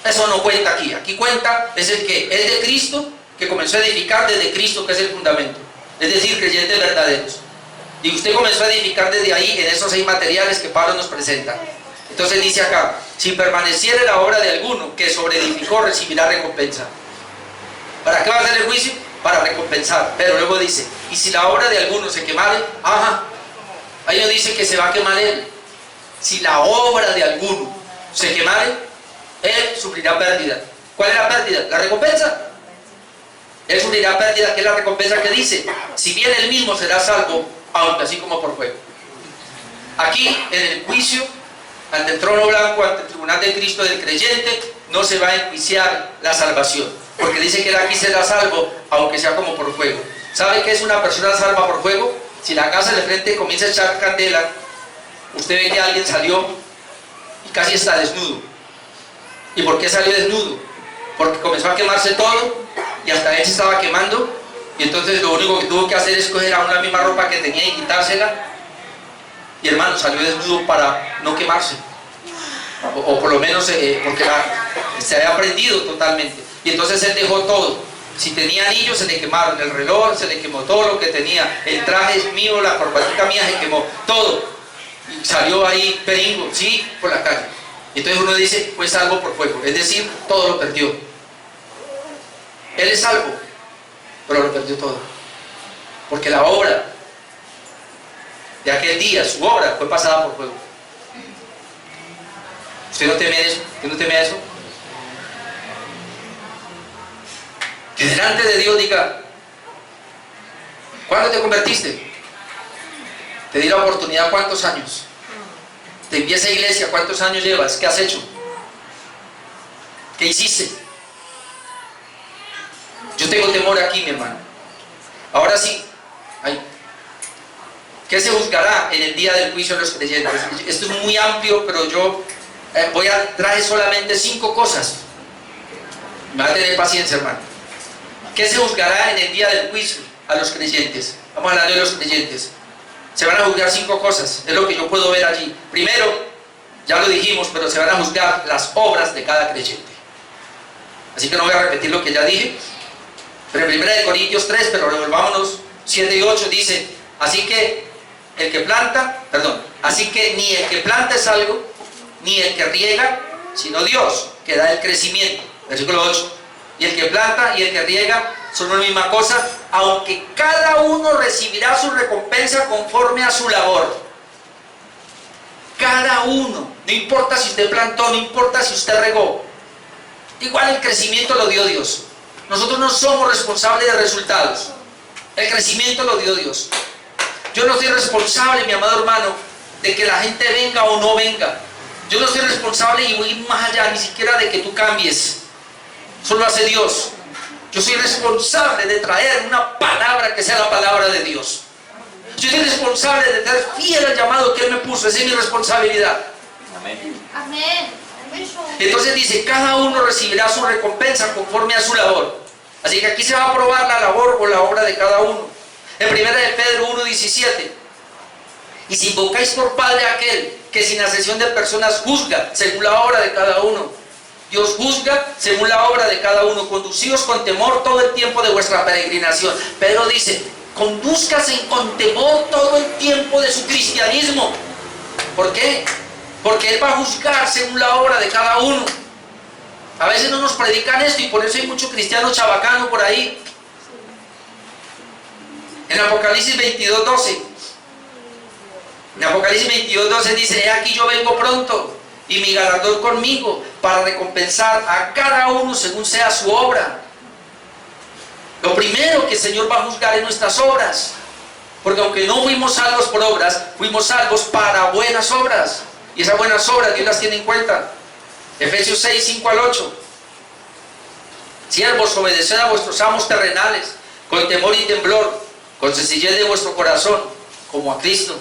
Eso no cuenta aquí. Aquí cuenta es el que es de Cristo, que comenzó a edificar desde Cristo, que es el fundamento, es decir, creyentes verdaderos. Y usted comenzó a edificar desde ahí, en esos 6 materiales que Pablo nos presenta. Entonces dice acá, si permaneciere la obra de alguno que sobreedificó, recibirá recompensa. ¿Para qué va a ser el juicio? Para recompensar. Pero luego dice, y si la obra de alguno se quemare, ahí no dice que se va a quemar él, si la obra de alguno se quemare, él sufrirá pérdida. ¿Cuál es la pérdida? La recompensa. Él sufrirá pérdida, que es la recompensa que dice, si bien él mismo será salvo, aunque así como por fuego. Aquí, en el juicio, ante el trono blanco, ante el tribunal de Cristo del creyente, no se va a enjuiciar la salvación, porque dice que él aquí será salvo, aunque sea como por fuego. ¿Sabe qué es una persona salva por fuego? Si la casa de frente comienza a echar candela, usted ve que alguien salió y casi está desnudo. ¿Y por qué salió desnudo? Porque comenzó a quemarse todo y hasta él se estaba quemando, y entonces lo único que tuvo que hacer es coger aún la misma ropa que tenía y quitársela, y hermano, salió desnudo para no quemarse, o por lo menos porque se había prendido totalmente, y entonces él dejó todo. Si tenía anillos se le quemaron, el reloj se le quemó, todo lo que tenía, el traje es mío, la corbatita mía se quemó, todo, y salió ahí peringo, sí, por la calle. Entonces uno dice, fue salvo por fuego, es decir, todo lo perdió. Él es salvo, pero lo perdió todo, porque la obra de aquel día, su obra, fue pasada por fuego. ¿Usted no teme eso? ¿Usted no teme eso? Que delante de Dios diga, ¿cuándo te convertiste? Te di la oportunidad, ¿cuántos años? Te envié a esa iglesia, ¿cuántos años llevas? ¿Qué has hecho? ¿Qué hiciste? Yo tengo temor aquí, mi hermano. Ahora sí, ¿qué se juzgará en el día del juicio de los creyentes? Esto es muy amplio, pero yo traje solamente 5 cosas. Me va a tener paciencia, hermano. ¿Qué se juzgará en el día del juicio a los creyentes? Vamos a hablar de los creyentes. Se van a juzgar 5 cosas, es lo que yo puedo ver allí. Primero, ya lo dijimos, pero se van a juzgar las obras de cada creyente. Así que no voy a repetir lo que ya dije. Pero en 1 Corintios 3, pero revolvámonos 7 y 8, dice, así que ni el que planta es algo, ni el que riega, sino Dios, que da el crecimiento. Versículo 8. Y el que planta y el que riega son la misma cosa, aunque cada uno recibirá su recompensa conforme a su labor. Cada uno, no importa si usted plantó, no importa si usted regó, igual el crecimiento lo dio Dios. Nosotros no somos responsables de resultados, el crecimiento lo dio Dios. Yo no soy responsable, mi amado hermano, de que la gente venga o no venga. Yo no soy responsable, y voy a ir más allá, ni siquiera de que tú cambies. Eso lo hace Dios. Yo soy responsable de traer una palabra que sea la palabra de Dios. Yo soy responsable de ser fiel al llamado que Él me puso. Esa es mi responsabilidad. Amén. Amén. Entonces dice, cada uno recibirá su recompensa conforme a su labor. Así que aquí se va a probar la labor o la obra de cada uno. En 1 Pedro 1:17, y si invocáis por Padre a aquel que sin asesión de personas juzga según la obra de cada uno. Dios juzga según la obra de cada uno. Conducíos con temor todo el tiempo de vuestra peregrinación. Pedro dice, condúzcase con temor todo el tiempo de su cristianismo. ¿Por qué? Porque Él va a juzgar según la obra de cada uno. A veces no nos predican esto y por eso hay mucho cristiano chabacano por ahí. En Apocalipsis 22:12, en Apocalipsis 22:12 dice, he aquí yo vengo pronto y mi galardón conmigo para recompensar a cada uno según sea su obra. Lo primero que el Señor va a juzgar es nuestras obras, porque aunque no fuimos salvos por obras, fuimos salvos para buenas obras, y esas buenas obras Dios las tiene en cuenta. Efesios 6:5-8, siervos, obedeced a vuestros amos terrenales con temor y temblor, con sencillez de vuestro corazón, como a Cristo,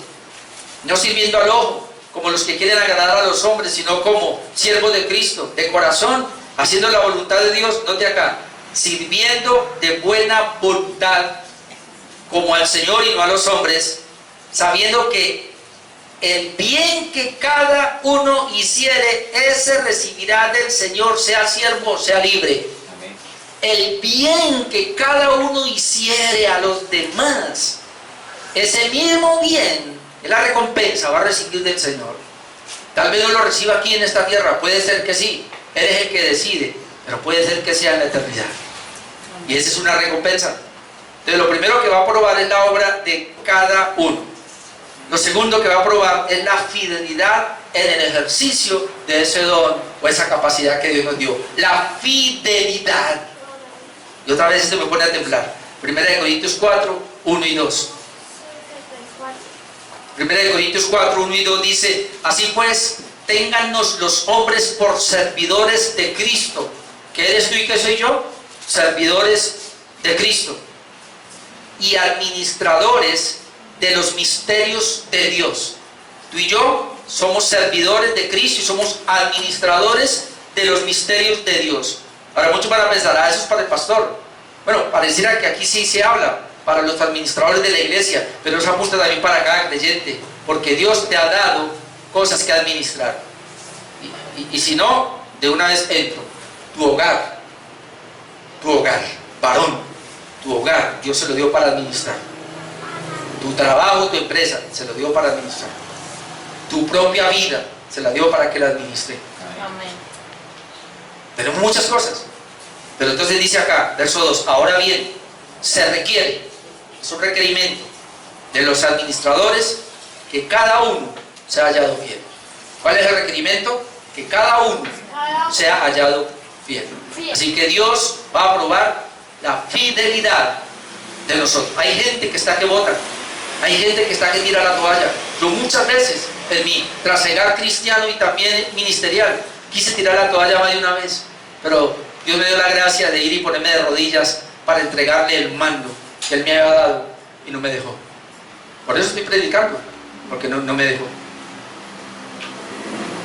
no sirviendo al ojo como los que quieren agradar a los hombres, sino como siervos de Cristo, de corazón, haciendo la voluntad de Dios. Note acá, sirviendo de buena voluntad como al Señor y no a los hombres, sabiendo que el bien que cada uno hiciere, ese recibirá del Señor, sea siervo o sea libre. Amén. El bien que cada uno hiciere a los demás, ese mismo bien, la recompensa va a recibir del Señor. Tal vez no lo reciba aquí en esta tierra, puede ser que sí, Él es el que decide, pero puede ser que sea en la eternidad. Y esa es una recompensa. Entonces lo primero que va a probar es la obra de cada uno. Lo segundo que va a probar es la fidelidad en el ejercicio de ese don o esa capacidad que Dios nos dio. La fidelidad. Y otra vez esto me pone a temblar. 1 Corintios 4, 1 y 2. 1 Corintios 4, 1 y 2 dice: así pues, téngannos los hombres por servidores de Cristo. ¿Qué eres tú y qué soy yo? Servidores de Cristo. Y administradores de los misterios de Dios. Tú y yo somos servidores de Cristo y somos administradores de los misterios de Dios. Ahora muchos van a pensar, eso es para el pastor. Bueno, pareciera que aquí sí se habla para los administradores de la iglesia, pero eso apunta también para cada creyente, porque Dios te ha dado cosas que administrar. Y si no, de una vez entro. Tu hogar, varón, tu hogar, Dios se lo dio para administrar. Tu trabajo, tu empresa, se lo dio para administrar. Tu propia vida, se la dio para que la administre. Amén. Tenemos muchas cosas. Pero entonces dice acá, verso 2, ahora bien, se requiere, es un requerimiento de los administradores, que cada uno sea hallado fiel. ¿Cuál es el requerimiento? Que cada uno sea hallado fiel. Así que Dios va a probar la fidelidad de nosotros. Hay gente que está que vota, hay gente que está que tira la toalla. Yo muchas veces en mi trasegar cristiano y también ministerial quise tirar la toalla más de una vez, pero Dios me dio la gracia de ir y ponerme de rodillas para entregarle el mando que Él me había dado y no me dejó. Por eso estoy predicando, porque no me dejó.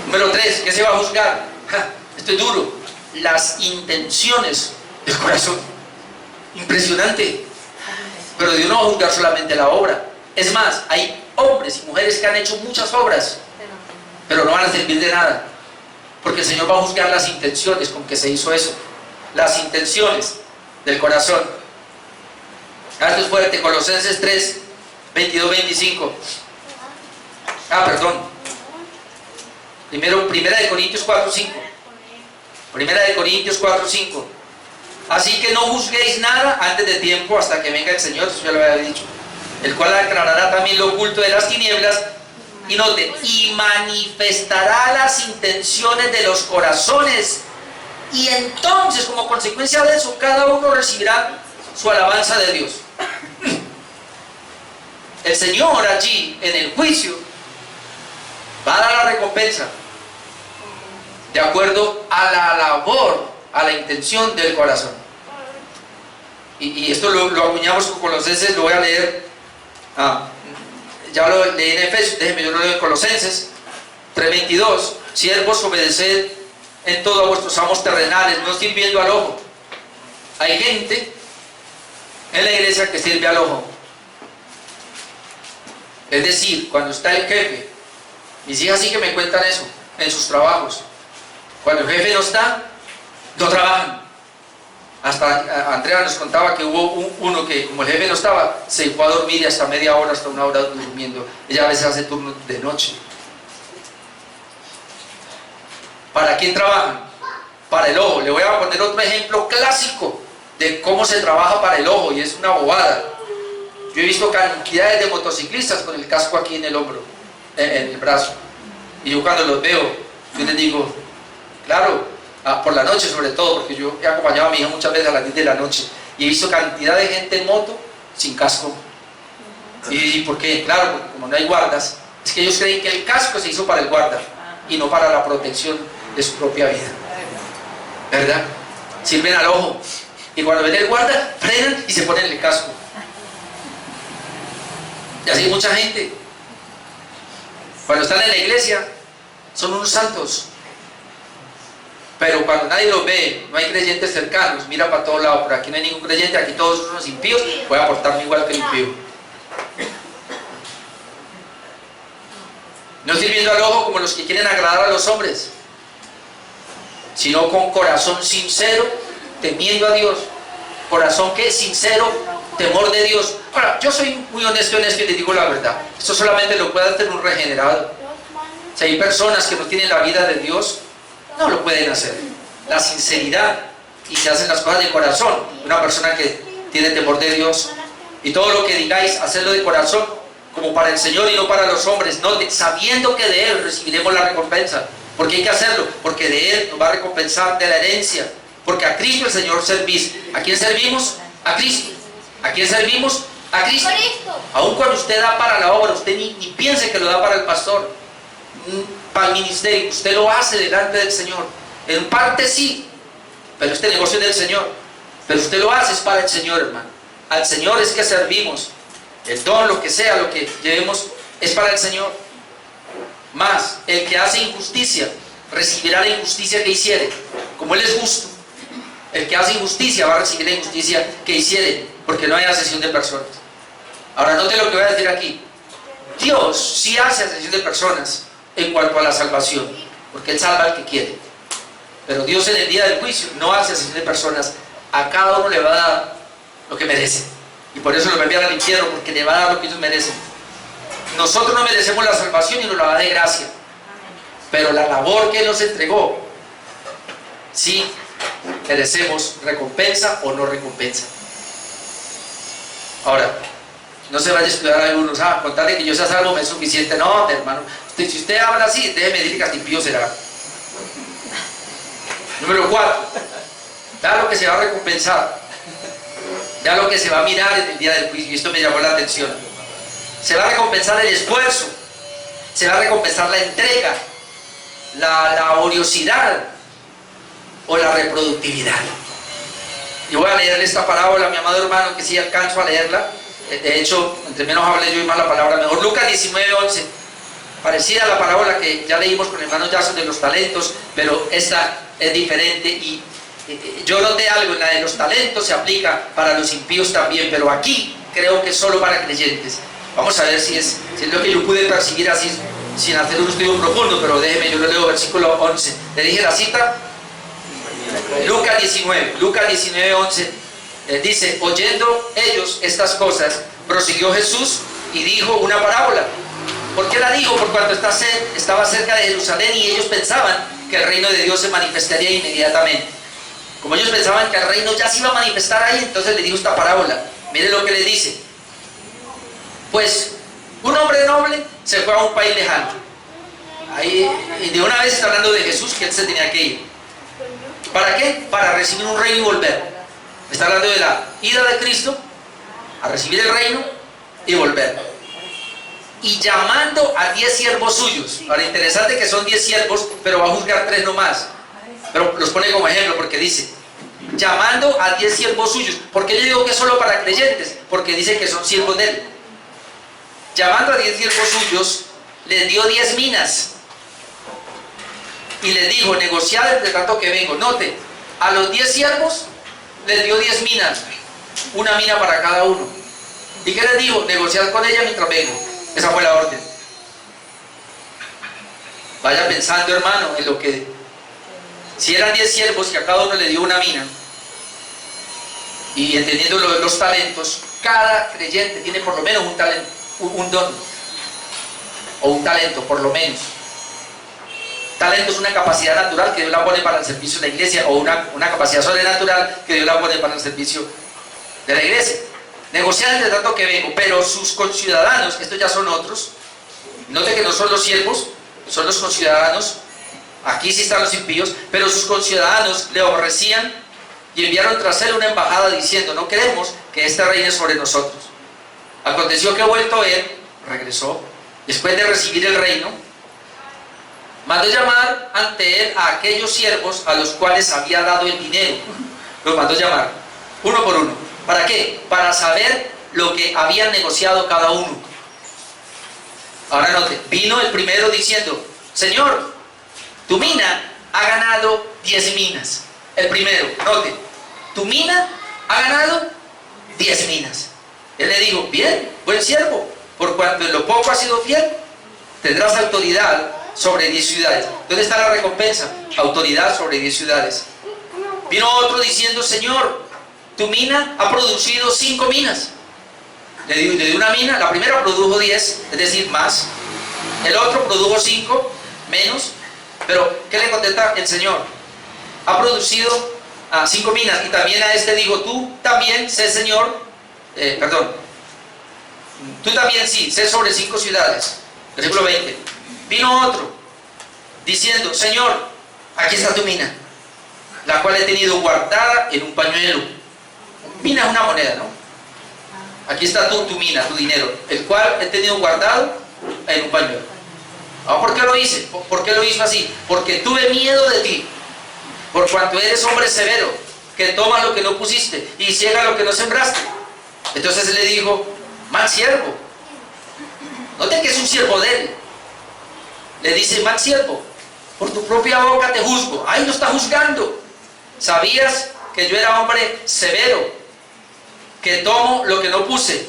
Número 3, ¿qué se va a juzgar? Esto es duro. Las intenciones del corazón. Impresionante. Pero Dios no va a juzgar solamente la obra. Es más, hay hombres y mujeres que han hecho muchas obras, pero no van a servir de nada, porque el Señor va a juzgar las intenciones con que se hizo eso. Las intenciones del corazón. Esto es fuerte. Colosenses 3, 22, 25. Primera de Corintios 4, 5. Primera de Corintios 4, 5. Así que no juzguéis nada antes de tiempo, hasta que venga el Señor, eso ya lo había dicho, el cual aclarará también lo oculto de las tinieblas, y note, y manifestará las intenciones de los corazones, y entonces, como consecuencia de eso, cada uno recibirá su alabanza de Dios. El Señor allí, en el juicio, va a dar la recompensa de acuerdo a la labor, a la intención del corazón. Y esto lo acuñamos con Colosenses, lo voy a leer. Ya lo leí en Efesios, déjenme, yo lo leo en Colosenses 3:22. Siervos, obedeced en todo a vuestros amos terrenales, no sirviendo al ojo. Hay gente en la iglesia que sirve al ojo. Es decir, cuando está el jefe, mis hijas sí que me cuentan eso en sus trabajos. Cuando el jefe no está, no trabajan. Hasta Andrea nos contaba que hubo uno que, como el jefe no estaba, se fue a dormir y hasta media hora, hasta una hora durmiendo. Ella a veces hace turno de noche. ¿Para quién trabajan? Para el ojo. Le voy a poner otro ejemplo clásico de cómo se trabaja para el ojo, y es una bobada. Yo he visto cantidades de motociclistas con el casco aquí en el hombro, en el brazo. Y yo cuando los veo, yo les digo, claro, por la noche sobre todo, porque yo he acompañado a mi hija muchas veces a las 10 de la noche, y he visto cantidad de gente en moto sin casco. ¿Y por qué? Claro, porque como no hay guardas, es que ellos creen que el casco se hizo para el guarda y no para la protección de su propia vida. ¿Verdad? Sirven al ojo, y cuando ven el guarda, frenan y se ponen el casco. Y así hay mucha gente. Cuando están en la iglesia, son unos santos. Pero cuando nadie los ve, no hay creyentes cercanos, mira para todos lados, por aquí no hay ningún creyente, aquí todos son unos impíos, voy a portarme igual que el impío. No sirviendo al ojo como los que quieren agradar a los hombres, sino con corazón sincero, temiendo a Dios. Corazón que sincero, temor de Dios. Ahora, yo soy muy honesto y les digo la verdad. Esto solamente lo puede hacer un regenerado. Si hay personas que no tienen la vida de Dios, no lo pueden hacer. La sinceridad, y se hacen las cosas de corazón. Una persona que tiene temor de Dios, y todo lo que digáis, hacerlo de corazón, como para el Señor y no para los hombres. Note, sabiendo que de Él recibiremos la recompensa. ¿Por qué hay que hacerlo? Porque de Él nos va a recompensar de la herencia. Porque a Cristo el Señor servís. ¿A quién servimos? A Cristo. ¿A quién servimos? A Cristo. Aun cuando usted da para la obra, usted ni piense que lo da para el pastor, para el ministerio, usted lo hace delante del Señor. En parte sí, pero este negocio es del Señor. Pero usted lo hace es para el Señor, hermano. Al Señor es que servimos. El don, lo que sea, lo que llevemos, es para el Señor. Más, el que hace injusticia recibirá la injusticia que hiciere. Como Él es justo, el que hace injusticia va a recibir la injusticia que hiciere, porque no hay asesión de personas. Ahora note lo que voy a decir aquí. Dios sí hace asesión de personas en cuanto a la salvación, porque Él salva al que quiere. Pero Dios en el día del juicio no hace asesión de personas. A cada uno le va a dar lo que merece. Y por eso lo va a enviar al infierno, porque le va a dar lo que ellos merecen. Nosotros no merecemos la salvación y nos la da de gracia. Pero la labor que Él nos entregó, sí merecemos recompensa o no recompensa. Ahora, no se vaya a estudiar a algunos, contarle que yo sea salvo me es suficiente. No, hermano, si usted habla así, déjeme decir que hasta impío será. Número 4, da lo que se va a recompensar, da lo que se va a mirar en el día del juicio. Y esto me llamó la atención. Se va a recompensar el esfuerzo, se va a recompensar la entrega, la laboriosidad o la reproductividad. Yo voy a leerle esta parábola, mi amado hermano, que sí alcanzo a leerla. De hecho, entre menos hable yo y más la palabra mejor. Lucas 19:11, parecida a la parábola que ya leímos con el hermano Jason de los talentos, pero esta es diferente. Y yo noté algo, en la de los talentos se aplica para los impíos también, pero aquí creo que es solo para creyentes. Vamos a ver si es lo que yo pude percibir así, sin hacer un estudio profundo, pero déjeme, yo lo leo, versículo 11. ¿Le dije la cita? Lucas 19:11 dice: oyendo ellos estas cosas, prosiguió Jesús y dijo una parábola. ¿Por qué la dijo? Por cuanto estaba cerca de Jerusalén y ellos pensaban que el reino de Dios se manifestaría inmediatamente. Como ellos pensaban que el reino ya se iba a manifestar ahí, entonces le dijo esta parábola. Mire lo que le dice. Pues un hombre noble se fue a un país lejano. Ahí, y de una vez está hablando de Jesús, que él se tenía que ir. ¿Para qué? Para recibir un reino y volver. Está hablando de la ida de Cristo a recibir el reino y volver. Y llamando a 10 siervos suyos. Ahora, interesante que son 10 siervos, pero va a juzgar 3 nomás. Pero los pone como ejemplo porque dice: llamando a 10 siervos suyos. ¿Por qué yo digo que es solo para creyentes? Porque dice que son siervos de Él. Llamando a 10 siervos suyos, les dio 10 minas. Y les dijo: negociad entre tanto que vengo. Note, a los 10 siervos les dio 10 minas, una mina para cada uno. ¿Y qué les dijo? Negociad con ella mientras vengo. Esa fue la orden. Vaya pensando, hermano, en lo que... Si eran 10 siervos y a cada uno le dio una mina, y entendiendo los talentos, cada creyente tiene por lo menos un talento, un don, o un talento, por lo menos. Talento es una capacidad natural que Dios la pone para el servicio de la iglesia, o una capacidad sobrenatural que Dios la pone para el servicio de la iglesia. Negociar entre tanto que vengo, pero sus conciudadanos, estos ya son otros, note que no son los siervos, son los conciudadanos. Aquí sí están los impíos, pero sus conciudadanos le aborrecían y enviaron tras él una embajada diciendo: no queremos que este reine sobre nosotros. Aconteció que vuelto él, regresó, después de recibir el reino, mandó llamar ante él a aquellos siervos a los cuales había dado el dinero. Los mandó llamar, uno por uno. ¿Para qué? Para saber lo que habían negociado cada uno. Ahora note, vino el primero diciendo: Señor, tu mina ha ganado 10 minas. El primero, note, tu mina ha ganado 10 minas. Él le dijo: bien, buen siervo, por cuanto en lo poco has sido fiel, tendrás autoridad sobre 10 ciudades. ¿Dónde está la recompensa? Autoridad sobre 10 ciudades. Vino otro diciendo: Señor, tu mina ha producido 5 minas. Le dio una mina, la primera produjo 10, es decir, más. El otro produjo 5, menos. Pero, ¿qué le contesta el Señor? Ha producido 5 minas. Y también a este dijo: tú también sé, Señor, tú también sí, sé sobre 5 ciudades. Versículo 20. Vino otro, diciendo, Señor, aquí está tu mina, la cual he tenido guardada en un pañuelo. Mina es una moneda, ¿no? Aquí está tu mina, tu dinero, el cual he tenido guardado en un pañuelo. ¿Por qué lo hice? ¿Por qué lo hizo así? Porque tuve miedo de ti, por cuanto eres hombre severo, que toma lo que no pusiste y ciega lo que no sembraste. Entonces le dijo, mal siervo. Note que es un siervo de él. Le dice, mal siervo, por tu propia boca te juzgo. Ahí lo está juzgando. ¿Sabías que yo era hombre severo, que tomo lo que no puse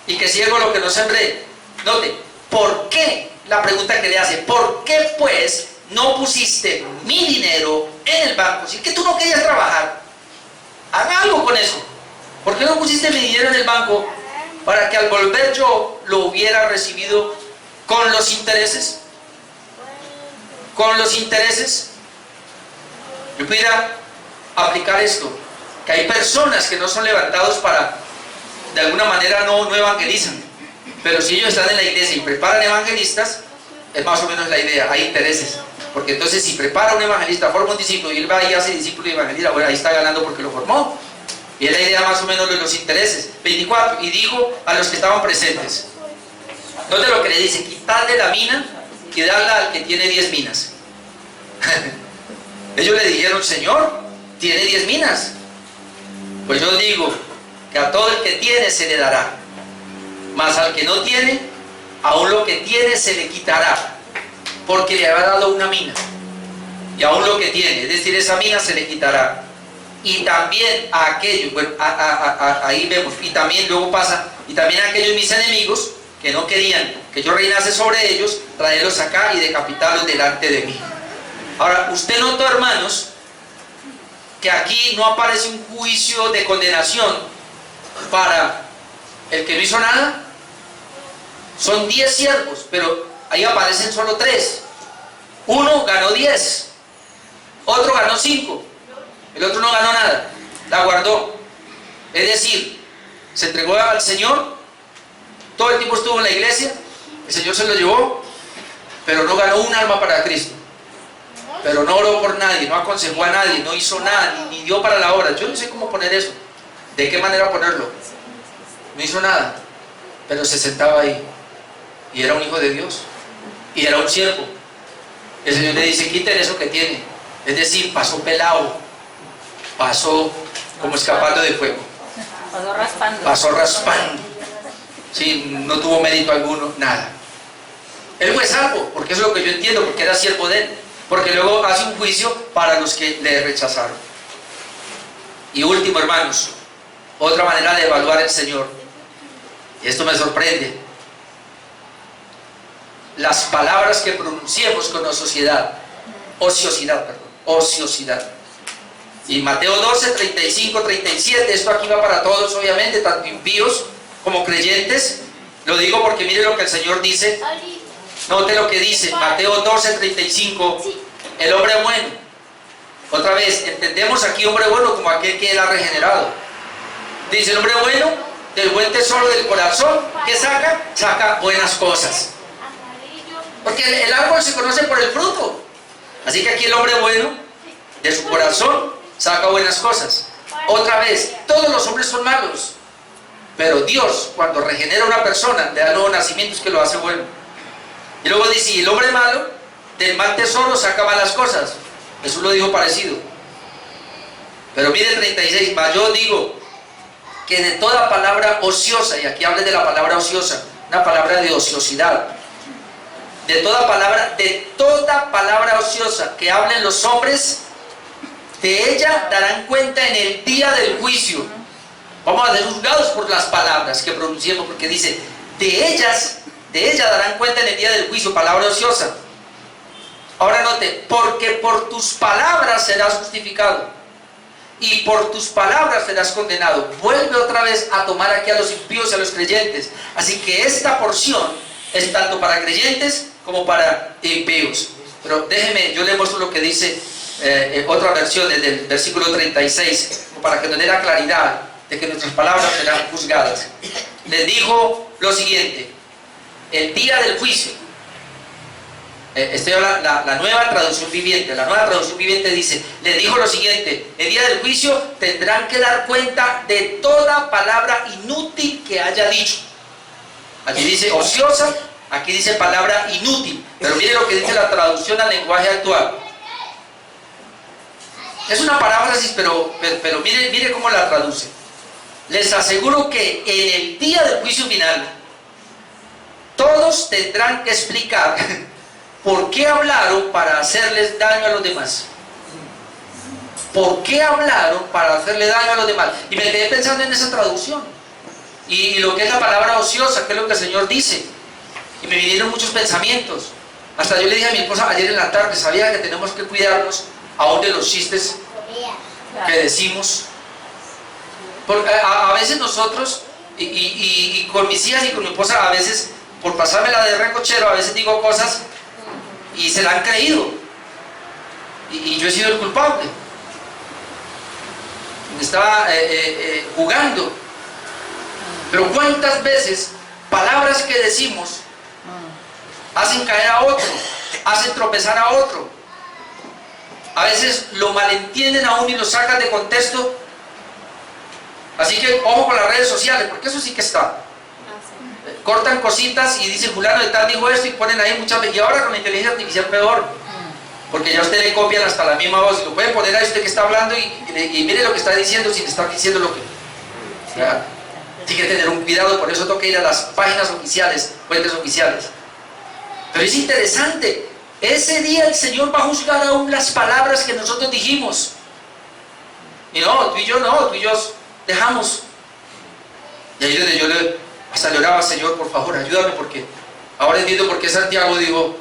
y que ciego lo que no sembré? Note, ¿por qué? La pregunta que le hace, ¿por qué pues no pusiste mi dinero en el banco? Si es que tú no querías trabajar, haga algo con eso. ¿Por qué no pusiste mi dinero en el banco para que al volver yo lo hubiera recibido con los intereses? Con los intereses. Yo pudiera aplicar esto, que hay personas que no son levantados para, de alguna manera no evangelizan, pero si ellos están en la iglesia y preparan evangelistas, es más o menos la idea, hay intereses. Porque entonces si prepara un evangelista, forma un discípulo y él va y hace discípulo y evangelista, bueno, ahí está ganando porque lo formó. Y es la idea más o menos de los intereses. 24, y dijo a los que estaban presentes, note lo que le dice, quitadle la mina y dadla al que tiene 10 minas. Ellos le dijeron, Señor, tiene 10 minas. Pues yo digo que a todo el que tiene se le dará, mas al que no tiene, aún lo que tiene se le quitará, porque le habrá dado una mina. Y aún lo que tiene, es decir, esa mina se le quitará. Y también a aquellos, bueno, ahí vemos, y también luego pasa, y también a aquellos mis enemigos que no querían que yo reinase sobre ellos, traerlos acá y decapitarlos delante de mí. Ahora, usted notó, hermanos, que aquí no aparece un juicio de condenación para el que no hizo nada. Son 10 siervos, pero ahí aparecen solo 3. Uno ganó 10, otro ganó 5, el otro no ganó nada, la guardó. Es decir, se entregó al Señor, todo el tiempo estuvo en la iglesia, el Señor se lo llevó, pero no ganó un alma para Cristo. Pero no oró por nadie, no aconsejó a nadie, no hizo nada, ni dio para la obra. Yo no sé cómo poner eso, de qué manera ponerlo. No hizo nada, pero se sentaba ahí. Y era un hijo de Dios, y era un siervo. El Señor le dice, quiten eso que tiene. Es decir, pasó pelado, pasó como escapando de fuego. Pasó raspando. Pasó raspando. Sí, no tuvo mérito alguno, nada. Él fue salvo, porque eso es lo que yo entiendo, porque era siervo de él. Porque luego hace un juicio para los que le rechazaron. Y último, hermanos, otra manera de evaluar al Señor. Y esto me sorprende. Las palabras que pronunciemos con ociosidad. Ociosidad. Y Mateo 12, 35, 37, esto aquí va para todos, obviamente, tanto impíos como creyentes. Lo digo porque mire lo que el Señor dice. Note lo que dice, Mateo 12, 35, el hombre bueno. Otra vez, entendemos aquí hombre bueno como aquel que era regenerado. Dice el hombre bueno, del buen tesoro del corazón, ¿qué saca? Saca buenas cosas. Porque el árbol se conoce por el fruto. Así que aquí el hombre bueno, de su corazón, saca buenas cosas. Otra vez, todos los hombres son malos. Pero Dios, cuando regenera a una persona, le da nuevo nacimiento, es que lo hace bueno. Y luego dice, y el hombre malo, del mal tesoro saca malas cosas. Jesús lo dijo parecido. Pero mire el 36, mas yo digo que de toda palabra ociosa, y aquí habla de la palabra ociosa, una palabra de ociosidad, de toda palabra ociosa que hablen los hombres, de ella darán cuenta en el día del juicio. Vamos a ser juzgados por las palabras que pronunciemos, porque dice, de ella darán cuenta en el día del juicio, palabra ociosa. Ahora note, porque por tus palabras serás justificado y por tus palabras serás condenado. Vuelve otra vez a tomar aquí a los impíos y a los creyentes. Así que esta porción es tanto para creyentes como para impíos. Pero déjeme, yo le muestro lo que dice otra versión desde el versículo 36, para que nos dé la claridad de que nuestras palabras serán juzgadas. Les dijo lo siguiente: el día del juicio. Estoy hablando la nueva traducción viviente. La nueva traducción viviente dice, le dijo lo siguiente: el día del juicio tendrán que dar cuenta de toda palabra inútil que haya dicho. Allí dice ociosa, aquí dice palabra inútil. Pero mire lo que dice la traducción al lenguaje actual. Es una paráfrasis, pero mire cómo la traduce. Les aseguro que en el día del juicio final todos tendrán que explicar ¿por qué hablaron para hacerles daño a los demás? ¿Por qué hablaron para hacerle daño a los demás? Y me quedé pensando en esa traducción. Y lo que es la palabra ociosa, que es lo que el Señor dice. Y me vinieron muchos pensamientos. Hasta yo le dije a mi esposa ayer en la tarde, sabía que tenemos que cuidarnos aún de los chistes que decimos. Porque a veces nosotros, y con mis hijas y con mi esposa, a veces, por pasármela de recochero, a veces digo cosas y se la han creído, y yo he sido el culpable. Me estaba jugando. Pero cuántas veces palabras que decimos hacen caer a otro, hacen tropezar a otro. A veces lo malentienden a uno y lo sacan de contexto. Así que ojo con las redes sociales, porque eso sí que está. Cortan cositas y dicen fulano de tal dijo esto y ponen ahí muchas veces. Y ahora con la inteligencia artificial peor, porque ya a usted le copian hasta la misma voz. Lo pueden poner ahí usted que está hablando y mire lo que está diciendo sin estar diciendo lo que... Tiene que tener un cuidado, por eso tengo que ir a las páginas oficiales, fuentes oficiales. Pero es interesante, ese día el Señor va a juzgar aún las palabras que nosotros dijimos. Y no, tú y yo dejamos. Y ahí yo hasta le oraba: Señor, por favor, ayúdame, porque ahora entiendo por qué Santiago dijo: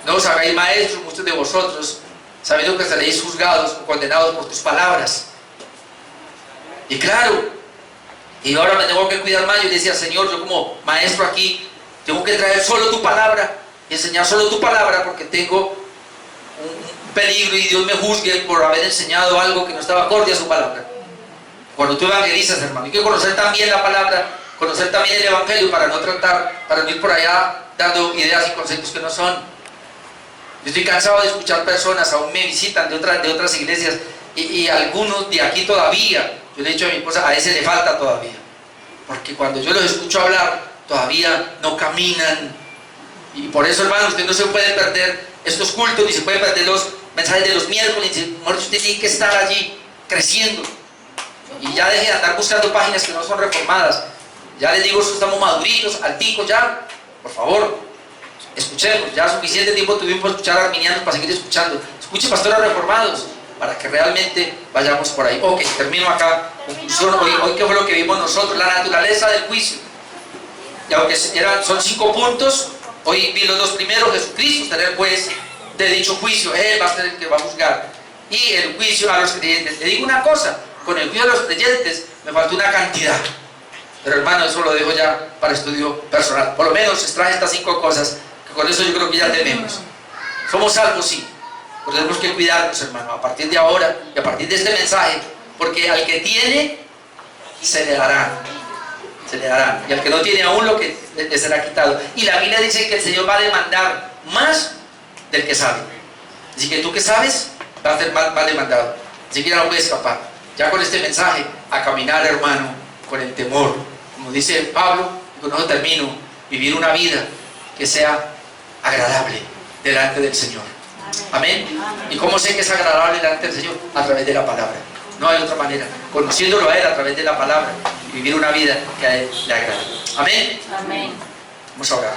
no os hagáis maestros muchos de vosotros, sabiendo que seréis juzgados o condenados por tus palabras. Y claro, y ahora me tengo que cuidar más. Yo decía: Señor, yo como maestro aquí tengo que traer solo tu palabra y enseñar solo tu palabra, porque tengo un peligro y Dios me juzgue por haber enseñado algo que no estaba acorde a su palabra. Cuando tú evangelizas, hermano, hay que conocer también la palabra, conocer también el evangelio, para no ir por allá dando ideas y conceptos que no son. Yo estoy cansado de escuchar personas, aún me visitan de otras iglesias, y algunos de aquí todavía, yo le he dicho a mi esposa, a ese le falta todavía, porque cuando yo los escucho hablar, todavía no caminan. Y por eso, hermano, usted no se puede perder estos cultos, ni se puede perder los mensajes de los miércoles. Usted tiene que estar allí creciendo, y ya deje de andar buscando páginas que no son reformadas. Ya les digo, estamos maduritos, alticos ya, por favor, escuchemos. Ya suficiente tiempo tuvimos para escuchar a arminianos para seguir escuchando. Escuche pastores reformados, para que realmente vayamos por ahí. Ok, termino acá. Conclusión, hoy ¿qué fue lo que vimos nosotros? La naturaleza del juicio. Y aunque son 5 puntos, hoy vi los 2 primeros. Jesucristo será el juez de dicho juicio, Él va a ser el que va a juzgar. Y el juicio a los creyentes. Le digo una cosa, con el juicio a los creyentes me faltó una cantidad, pero hermano, eso lo dejo ya para estudio personal. Por lo menos extraje estas 5 cosas, que con eso yo creo que ya tenemos. Somos salvos, sí, pero tenemos que cuidarnos, hermano, a partir de ahora y a partir de este mensaje, porque al que tiene se le dará, y al que no tiene aún, lo que le será quitado. Y la Biblia dice que el Señor va a demandar más del que sabe. Así que tú que sabes, va a ser más demandado. Así que ya no puedes escapar. Ya con este mensaje, a caminar, hermano, con el temor. Como dice Pablo, y con eso termino: vivir una vida que sea agradable delante del Señor. Amén. ¿Y cómo sé que es agradable delante del Señor? A través de la palabra. No hay otra manera. Conociéndolo a Él a través de la palabra. Y vivir una vida que a Él le agrade. Amén. Amén. Vamos a orar.